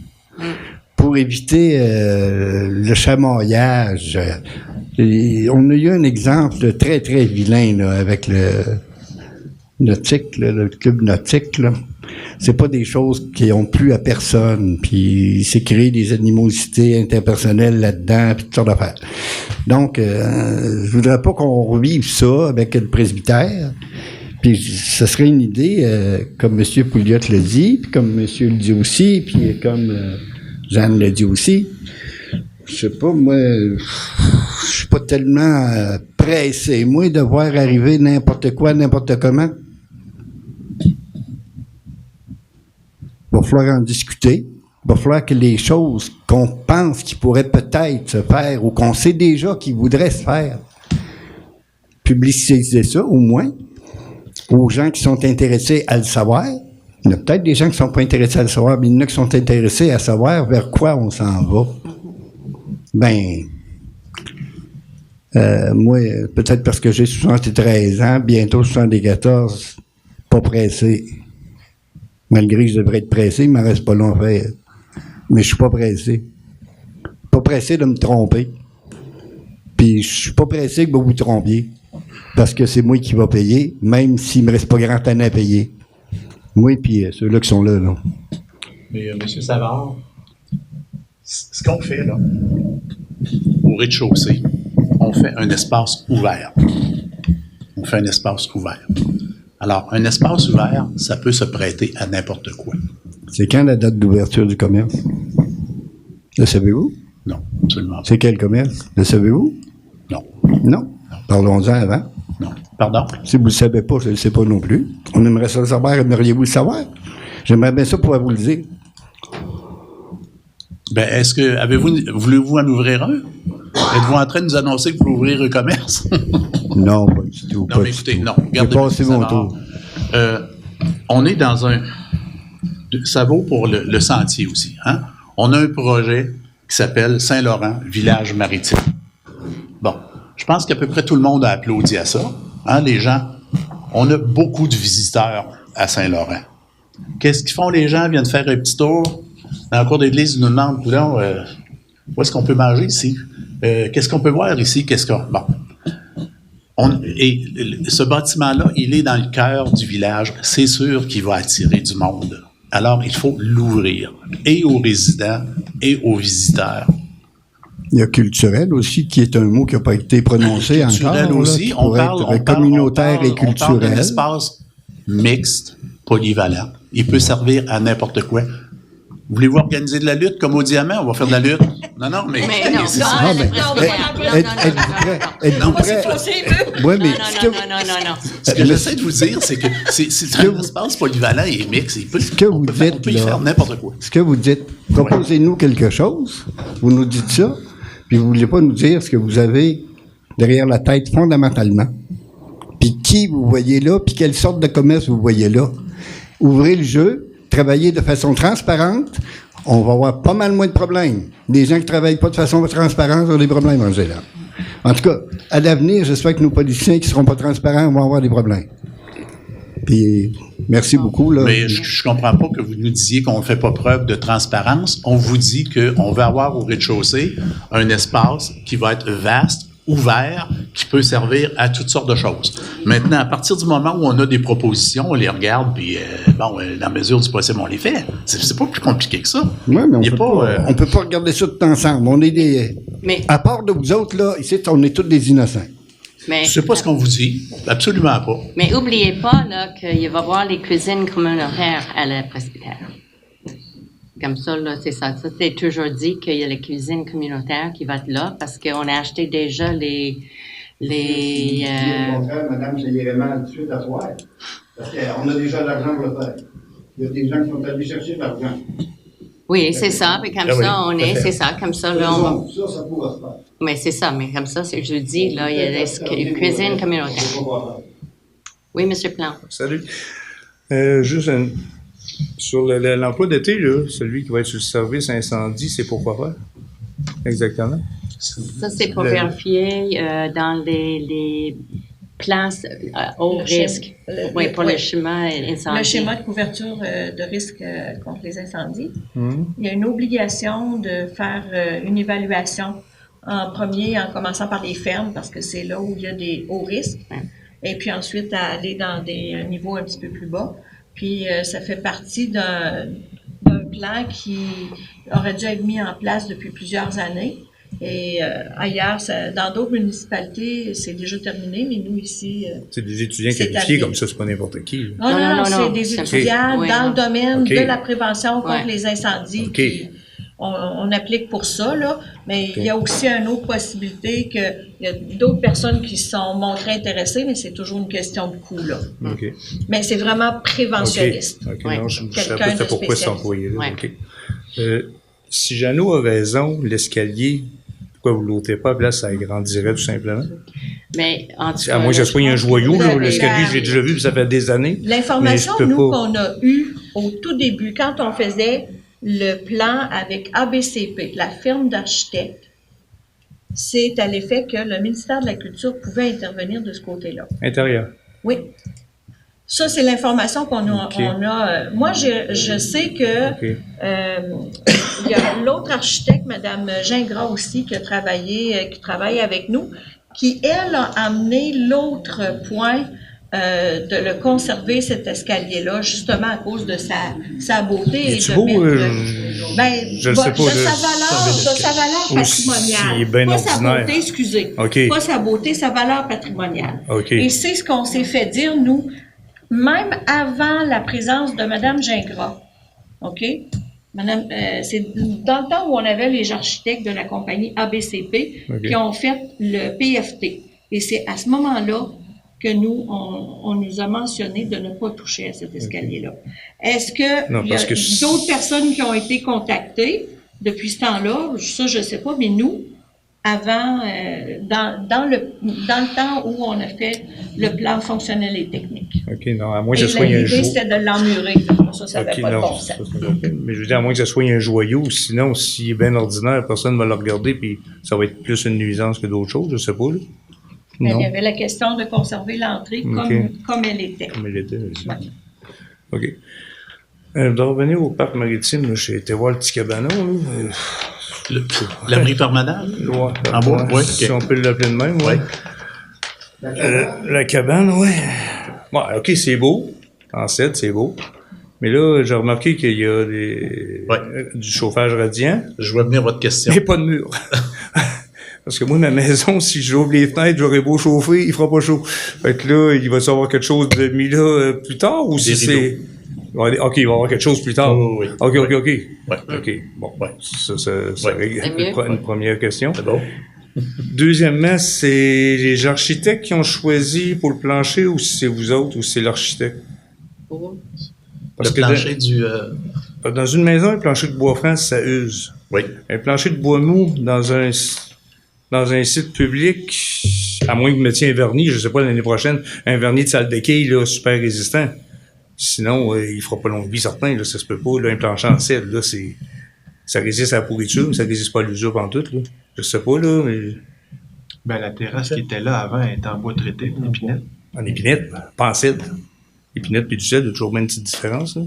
pour éviter le chamaillage. On a eu un exemple très, très vilain là, avec le nautique, là, le club nautique. Là. C'est pas des choses qui ont plu à personne. Puis il s'est créé des animosités interpersonnelles là-dedans, puis toutes sortes d'affaires. Donc, je voudrais pas qu'on revive ça avec le presbytère. Puis ce serait une idée, comme M. Pouliot l'a dit, puis comme M. le dit aussi, puis comme Jeanne l'a dit aussi. Je sais pas, moi, je suis pas tellement pressé, moi, de voir arriver n'importe quoi, n'importe comment. Il va falloir en discuter. Il va falloir que les choses qu'on pense qui pourraient peut-être se faire ou qu'on sait déjà qu'ils voudraient se faire, publiciser ça au moins aux gens qui sont intéressés à le savoir. Il y a peut-être des gens qui ne sont pas intéressés à le savoir, mais il y en a qui sont intéressés à savoir vers quoi on s'en va. Moi, peut-être parce que j'ai 73 ans, bientôt 74, pas pressé. Malgré que je devrais être pressé, il ne m'en reste pas long à faire. Mais je suis pas pressé. Pas pressé de me tromper. Puis je suis pas pressé que vous vous trompiez. Parce que c'est moi qui va payer, même s'il ne me reste pas grand temps à payer. Moi puis ceux-là qui sont là. Mais M. Savard, ce qu'on fait là, au rez-de-chaussée, on fait un espace ouvert. On fait un espace ouvert. Alors, un espace ouvert, ça peut se prêter à n'importe quoi. C'est quand la date d'ouverture du commerce? Le savez-vous? Non, absolument pas. C'est quel commerce? Le savez-vous? Non. Non? Parlons-en avant. Non. Pardon? Si vous ne le savez pas, je ne le sais pas non plus. On aimerait ça le savoir. Aimeriez-vous le savoir? J'aimerais bien ça pouvoir vous le dire. Ben, voulez-vous en ouvrir un? Êtes-vous en train de nous annoncer que vous voulez ouvrir un commerce? Non, pas du tout. Non, mais écoutez, non. Regardez, j'ai passé mon tour. On est dans un... Ça vaut pour le sentier aussi. Hein? On a un projet qui s'appelle Saint-Laurent, village maritime. Bon, je pense qu'à peu près tout le monde a applaudi à ça. Hein, les gens, on a beaucoup de visiteurs à Saint-Laurent. Qu'est-ce qu'ils font les gens? Ils viennent faire un petit tour. Dans la cour d'église, ils nous demandent, où est-ce qu'on peut manger ici? Qu'est-ce qu'on peut voir ici? Bon. Et ce bâtiment-là, il est dans le cœur du village. C'est sûr qu'il va attirer du monde. Alors, il faut l'ouvrir, et aux résidents, et aux visiteurs. Il y a culturel aussi, qui est un mot qui n'a pas été prononcé culturel encore. Aussi, là, on parle communautaire et culturel. On parle d'un espace mixte, polyvalent. Il peut servir à n'importe quoi. Voulez-vous organiser de la lutte comme au diamant? On va faire de la lutte. Non, mais non, c'est ça. Êtes-vous prêt? Oui, mais ce que j'essaie de vous dire, c'est que c'est un espace polyvalent et mixte. On peut y faire n'importe quoi. Ce que vous dites, proposez-nous quelque chose, vous nous dites ça, puis vous ne voulez pas nous dire ce que vous avez derrière la tête fondamentalement. Puis qui vous voyez là, puis quelle sorte de commerce vous voyez là. Ouvrez le jeu, travaillez de façon transparente, on va avoir pas mal moins de problèmes. Les gens qui ne travaillent pas de façon transparente ont des problèmes en général. En tout cas, à l'avenir, j'espère que nos politiciens qui ne seront pas transparents vont avoir des problèmes. Puis, merci beaucoup. Là. Mais je ne comprends pas que vous nous disiez qu'on ne fait pas preuve de transparence. On vous dit qu'on va avoir au rez-de-chaussée un espace qui va être vaste, ouvert qui peut servir à toutes sortes de choses. Maintenant, à partir du moment où on a des propositions, on les regarde, puis dans la mesure du possible, on les fait. C'est pas plus compliqué que ça. Oui, mais on peut pas regarder ça tout ensemble. On est des... Mais, à part de vous autres, là, ici, on est tous des innocents. mais, C'est pas ce qu'on vous dit. Absolument pas. mais oubliez pas là, qu'il va y avoir les cuisines communautaires à la presbytère. Comme ça, là, c'est ça. Ça, c'est toujours dit qu'il y a la cuisine communautaire qui va être là parce qu'on a acheté déjà les Au contraire, madame, ça irait mal tout de suite à soir. Parce qu'on a déjà l'argent pour le faire. Il y a des gens qui sont allés chercher de l'argent. Oui, c'est ça. Mais comme ça, on est, c'est ça. Comme ça, là, on... Ça pourra se faire. Mais c'est ça. Mais comme ça, c'est jeudi, là, il y a les cuisines communautaires. Oui, M. Plante. Salut. Juste sur l'emploi d'été, là, celui qui va être sur le service incendie, c'est pourquoi faire? Exactement. Ça, c'est pour vérifier dans les places haut risque. Oui, pour le schéma incendie. Le schéma de couverture de risque contre les incendies. Il y a une obligation de faire une évaluation en premier, en commençant par les fermes, parce que c'est là où il y a des hauts risques. Et puis ensuite, à aller dans des niveaux un petit peu plus bas. Puis ça fait partie d'un plan qui aurait dû être mis en place depuis plusieurs années. Et ailleurs, dans d'autres municipalités, c'est déjà terminé, mais nous ici... c'est des étudiants qualifiés comme ça, c'est pas n'importe qui. Non, c'est des étudiants dans le domaine de la prévention contre les incendies. Okay. On applique pour ça, là, mais il y a aussi une autre possibilité qu'il y a d'autres personnes qui se sont montrées intéressées, mais c'est toujours une question de coût, là. Okay. Mais c'est vraiment préventionniste. Non, je ne sais pas pourquoi c'est employé là. Si Jeannot a raison, l'escalier, pourquoi vous ne l'ôtez pas, là, ça agrandirait tout simplement? Mais, en tout cas, à moins que ce soit un joyau, là, l'escalier, j'ai déjà vu, puis ça fait des années. L'information, nous, qu'on a eue au tout début, quand on faisait le plan avec ABCP, la firme d'architectes, c'est à l'effet que le ministère de la Culture pouvait intervenir de ce côté-là. Intérieur. Oui. Ça, c'est l'information qu'on a. Moi, je sais que il y a l'autre architecte, Mme Gingras aussi, qui travaille avec nous, qui, elle, a amené l'autre point de le conserver, cet escalier-là, justement à cause de sa beauté. Et de beau, je ne sais pas. De sa valeur patrimoniale. Pas sa beauté, excusez. Pas sa beauté, sa valeur patrimoniale. Et c'est ce qu'on s'est fait dire, nous, même avant la présence de Mme Gingras. OK? C'est dans le temps où on avait les architectes de la compagnie ABCP qui ont fait le PFT. Et c'est à ce moment-là que nous, on nous a mentionné de ne pas toucher à cet escalier-là. Est-ce qu'il y a d'autres personnes qui ont été contactées depuis ce temps-là? Ça, je ne sais pas, mais nous, avant, dans le temps où on a fait le plan fonctionnel et technique. OK, non, à moins que ce soit un joyau. C'était de l'emmurer. Ça n'avait pas de bon sens. Mais je veux dire, à moins que ce soit un joyau, sinon, s'il est bien ordinaire, personne ne va le regarder, puis ça va être plus une nuisance que d'autres choses, je ne sais pas, là. Il y avait la question de conserver l'entrée comme elle était. Comme elle était, aussi. Ouais. OK. Je dois revenir au parc maritime. J'ai été voir le petit cabanon. L'abri permanent? Oui. En bois? Oui. Si on peut l'appeler de même, oui. La cabane, oui. Ouais, OK, c'est beau. En 7, c'est beau. Mais là, j'ai remarqué qu'il y a du chauffage radiant. Je vois venir votre question. Mais pas de mur. Parce que moi, ma maison, si j'ouvre les fenêtres, j'aurais beau chauffer, il fera pas chaud. Fait que là, il va y avoir quelque chose de mis là plus tard ou si c'est... OK, il va y avoir quelque chose plus tard. Oui. OK. Ouais. OK, bon. Ça règle une première question. C'est bon. Deuxièmement, c'est les architectes qui ont choisi pour le plancher ou si c'est vous autres ou si c'est l'architecte? Parce que plancher dans une maison, un plancher de bois franc, ça use. Oui. Un plancher de bois mou dans un site public, à moins que vous mettiez un vernis, je sais pas, l'année prochaine, un vernis de salle d'équille, là, super résistant. Sinon, il fera pas longue vie, certain, là, ça se peut pas, là, un plancher en cèdre, là, ça résiste à la pourriture, mais ça résiste pas à l'usure pantoute, là. Je sais pas, là, mais... Ben, la terrasse qui était là avant est en bois traité, en épinette. En épinette, pas en cèdre. Épinette puis du cèdre, il y a toujours bien une petite différence, là.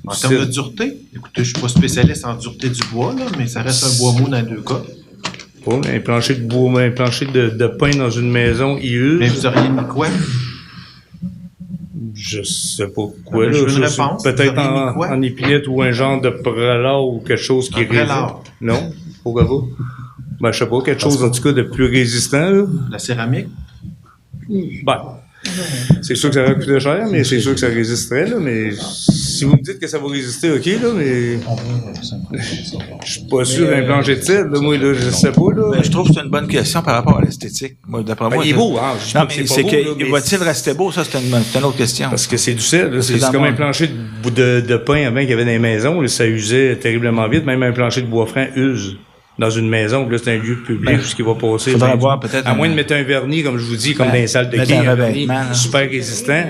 En termes de dureté, écoutez, je suis pas spécialiste en dureté du bois, là, mais ça reste un bois mou dans les deux cas. pas, un plancher de bois, un plancher de pin dans une maison, il use. Mais vous auriez mis quoi? Je sais pas quoi, là. Je veux une réponse. Peut-être Vous auriez mis quoi? en épinette ou un genre de prélat ou quelque chose qui est résistant. Non? Pourquoi pas? Ben, je sais pas, quelque chose, en tout cas, de plus résistant, là. La céramique? Ben, c'est sûr que ça va coûter cher, mais c'est sûr que ça résisterait, là, mais si vous me dites que ça va résister, ok, là, mais je suis pas sûr d'un plancher de cèdre, là, moi, là, je sais pas, là. Ben, je trouve que c'est une bonne question par rapport à l'esthétique. Moi, d'après moi, il est beau, hein. Je dis Non, pas mais que c'est pas beau, là, mais va-t-il rester beau? Ça, c'est une autre question. Parce que c'est du cèdre, là. C'est dans comme mon- un plancher de pin avant qu'il y avait dans les maisons, là, ça usait terriblement vite, même un plancher de bois franc use. Dans une maison, puis là, c'est un lieu public, ce qui va passer. Faudrait avoir peut-être à moins de mettre un vernis, comme je vous dis, comme Ben, dans les salles de mettre quai, un un vernis revêtement, là. super résistant.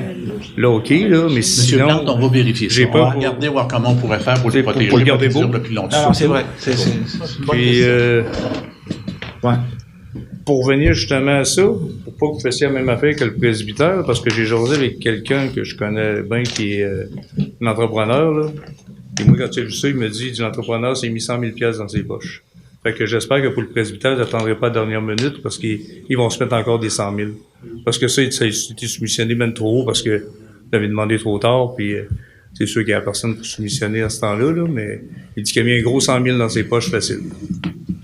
Là, OK, là, mais Monsieur sinon... Plante, on va vérifier ça. J'ai On peur va pour- regarder, voir comment on pourrait faire pour le pour protéger. le garder pas beau. dire le plus longtemps. Non, c'est vrai. C'est une bonne Puis, question. Ouais. pour revenir justement à ça, pour pas que vous fassiez la même affaire que le presbytère, parce que j'ai jasé avec quelqu'un que je connais bien qui est un entrepreneur, là. Et moi, quand j'ai vu ça, il me dit, l'entrepreneur s'est mis 100 000 $ dans ses poches. Fait que j'espère que pour le presbytère, vous n'attendrez pas la dernière minute parce qu'ils vont se mettre encore des 100 000. Parce que ça a été soumissionné même trop haut parce que vous avez demandé trop tard, puis c'est sûr qu'il y a personne pour soumissionner à ce temps-là, là, mais il dit qu'il a mis un gros 100 000 dans ses poches facile.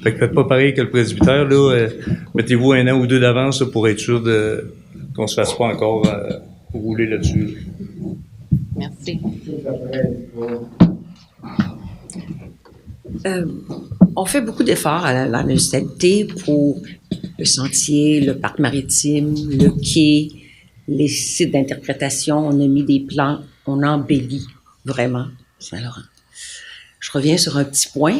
Fait que faites pas pareil que le presbytère, là. Mettez-vous 1 an ou 2 d'avance là, pour être sûr qu'on se fasse pas encore rouler là-dessus. Merci. On fait beaucoup d'efforts à la municipalité pour le sentier, le parc maritime, le quai, les sites d'interprétation. On a mis des plans, on embellit vraiment Saint-Laurent. Je reviens sur un petit point,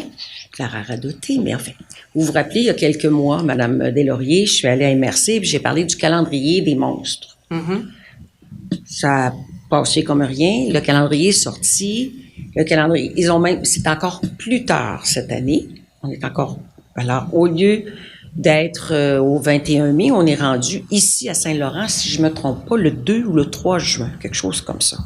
Clara Radoté, mais enfin, vous vous rappelez, il y a quelques mois, Madame Deslauriers, je suis allée à MRC, puis j'ai parlé du calendrier des monstres. Ça a passé comme rien. Le calendrier est sorti. Le calendrier, ils ont même, c'est encore plus tard cette année. On est encore, alors, au lieu d'être au 21 mai, on est rendu ici à Saint-Laurent, si je me trompe pas, le 2 ou le 3 juin, quelque chose comme ça.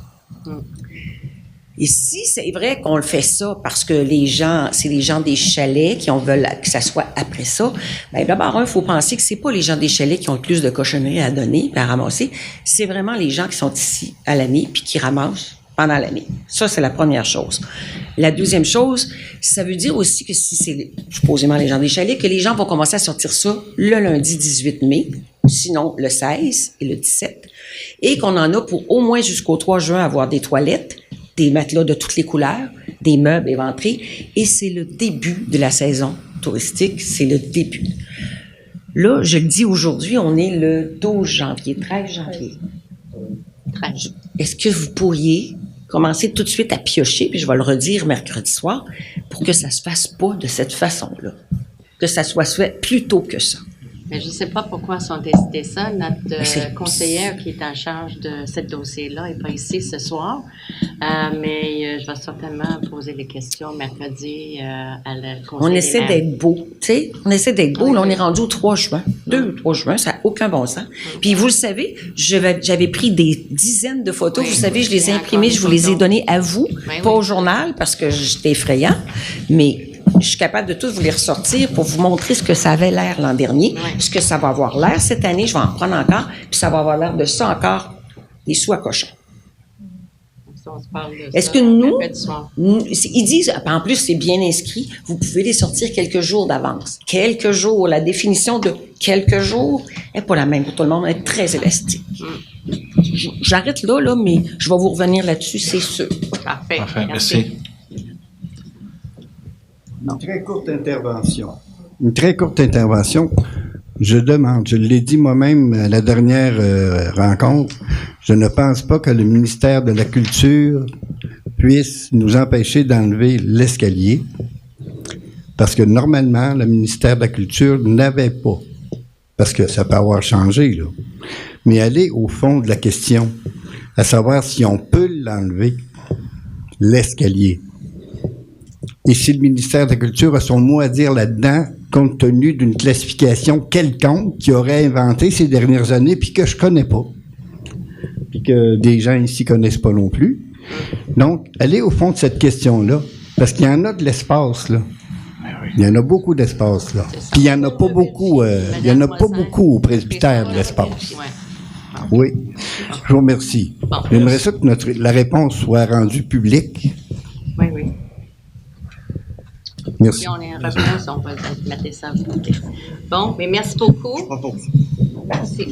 Ici, c'est vrai qu'on le fait ça parce que les gens, c'est les gens des chalets qui veulent que ça soit après ça. Ben, d'abord, il faut penser que c'est pas les gens des chalets qui ont le plus de cochonneries à donner, à ramasser. C'est vraiment les gens qui sont ici à l'année puis qui ramassent pendant l'année. Ça, c'est la première chose. La deuxième chose, ça veut dire aussi que si c'est supposément les gens des chalets, que les gens vont commencer à sortir ça le lundi 18 mai, sinon le 16 et le 17, et qu'on en a pour au moins jusqu'au 3 juin avoir des toilettes, des matelas de toutes les couleurs, des meubles éventrés, et c'est le début de la saison touristique, c'est le début. Là, je le dis aujourd'hui, on est le 12 janvier, 13 janvier. Est-ce que vous pourriez commencer tout de suite à piocher, puis je vais le redire mercredi soir, pour que ça se fasse pas de cette façon-là, que ça soit fait plus tôt que ça. Mais je ne sais pas pourquoi ils ont décidé ça. Notre conseillère qui est en charge de ce dossier-là n'est pas ici ce soir, mais je vais certainement poser les questions mercredi à la conseillère. On essaie d'être beau, tu sais, on essaie d'être beau. Là, on est rendu au 3 juin, 2 ou 3 juin, ça n'a aucun bon sens. Puis vous le savez, j'avais pris des dizaines de photos, vous savez, je les ai imprimées, je vous les ai données à vous, pas au journal, parce que j'étais effrayant, mais je suis capable de tous vous les ressortir pour vous montrer ce que ça avait l'air l'an dernier, ce que ça va avoir l'air cette année, je vais en prendre encore, puis ça va avoir l'air de ça encore, des sous à cochon. Est-ce que nous, ils disent, en plus c'est bien inscrit, vous pouvez les sortir quelques jours d'avance. Quelques jours, la définition de quelques jours n'est pas la même pour tout le monde, elle est très élastique. J'arrête là, mais je vais vous revenir là-dessus, c'est sûr. Parfait. Merci. Une très courte intervention. Je demande, je l'ai dit moi-même à la dernière rencontre, je ne pense pas que le ministère de la Culture puisse nous empêcher d'enlever l'escalier, parce que normalement, le ministère de la Culture n'avait pas, parce que ça peut avoir changé, là, mais aller au fond de la question, à savoir si on peut l'enlever, l'escalier. Et si le ministère de la Culture a son mot à dire là-dedans, compte tenu d'une classification quelconque qu'il aurait inventée ces dernières années, puis que je connais pas, puis que des gens ici connaissent pas non plus. Donc, allez au fond de cette question-là, parce qu'il y en a de l'espace, là. Il y en a beaucoup d'espace, là. Puis il n'y en a pas beaucoup, il y en a pas beaucoup au presbytère de l'espace. Oui. Je vous remercie. J'aimerais ça que la réponse soit rendue publique. Oui, oui. Merci. Si on est en réponse, on va mettre ça à vous. Bon, mais merci beaucoup. Merci.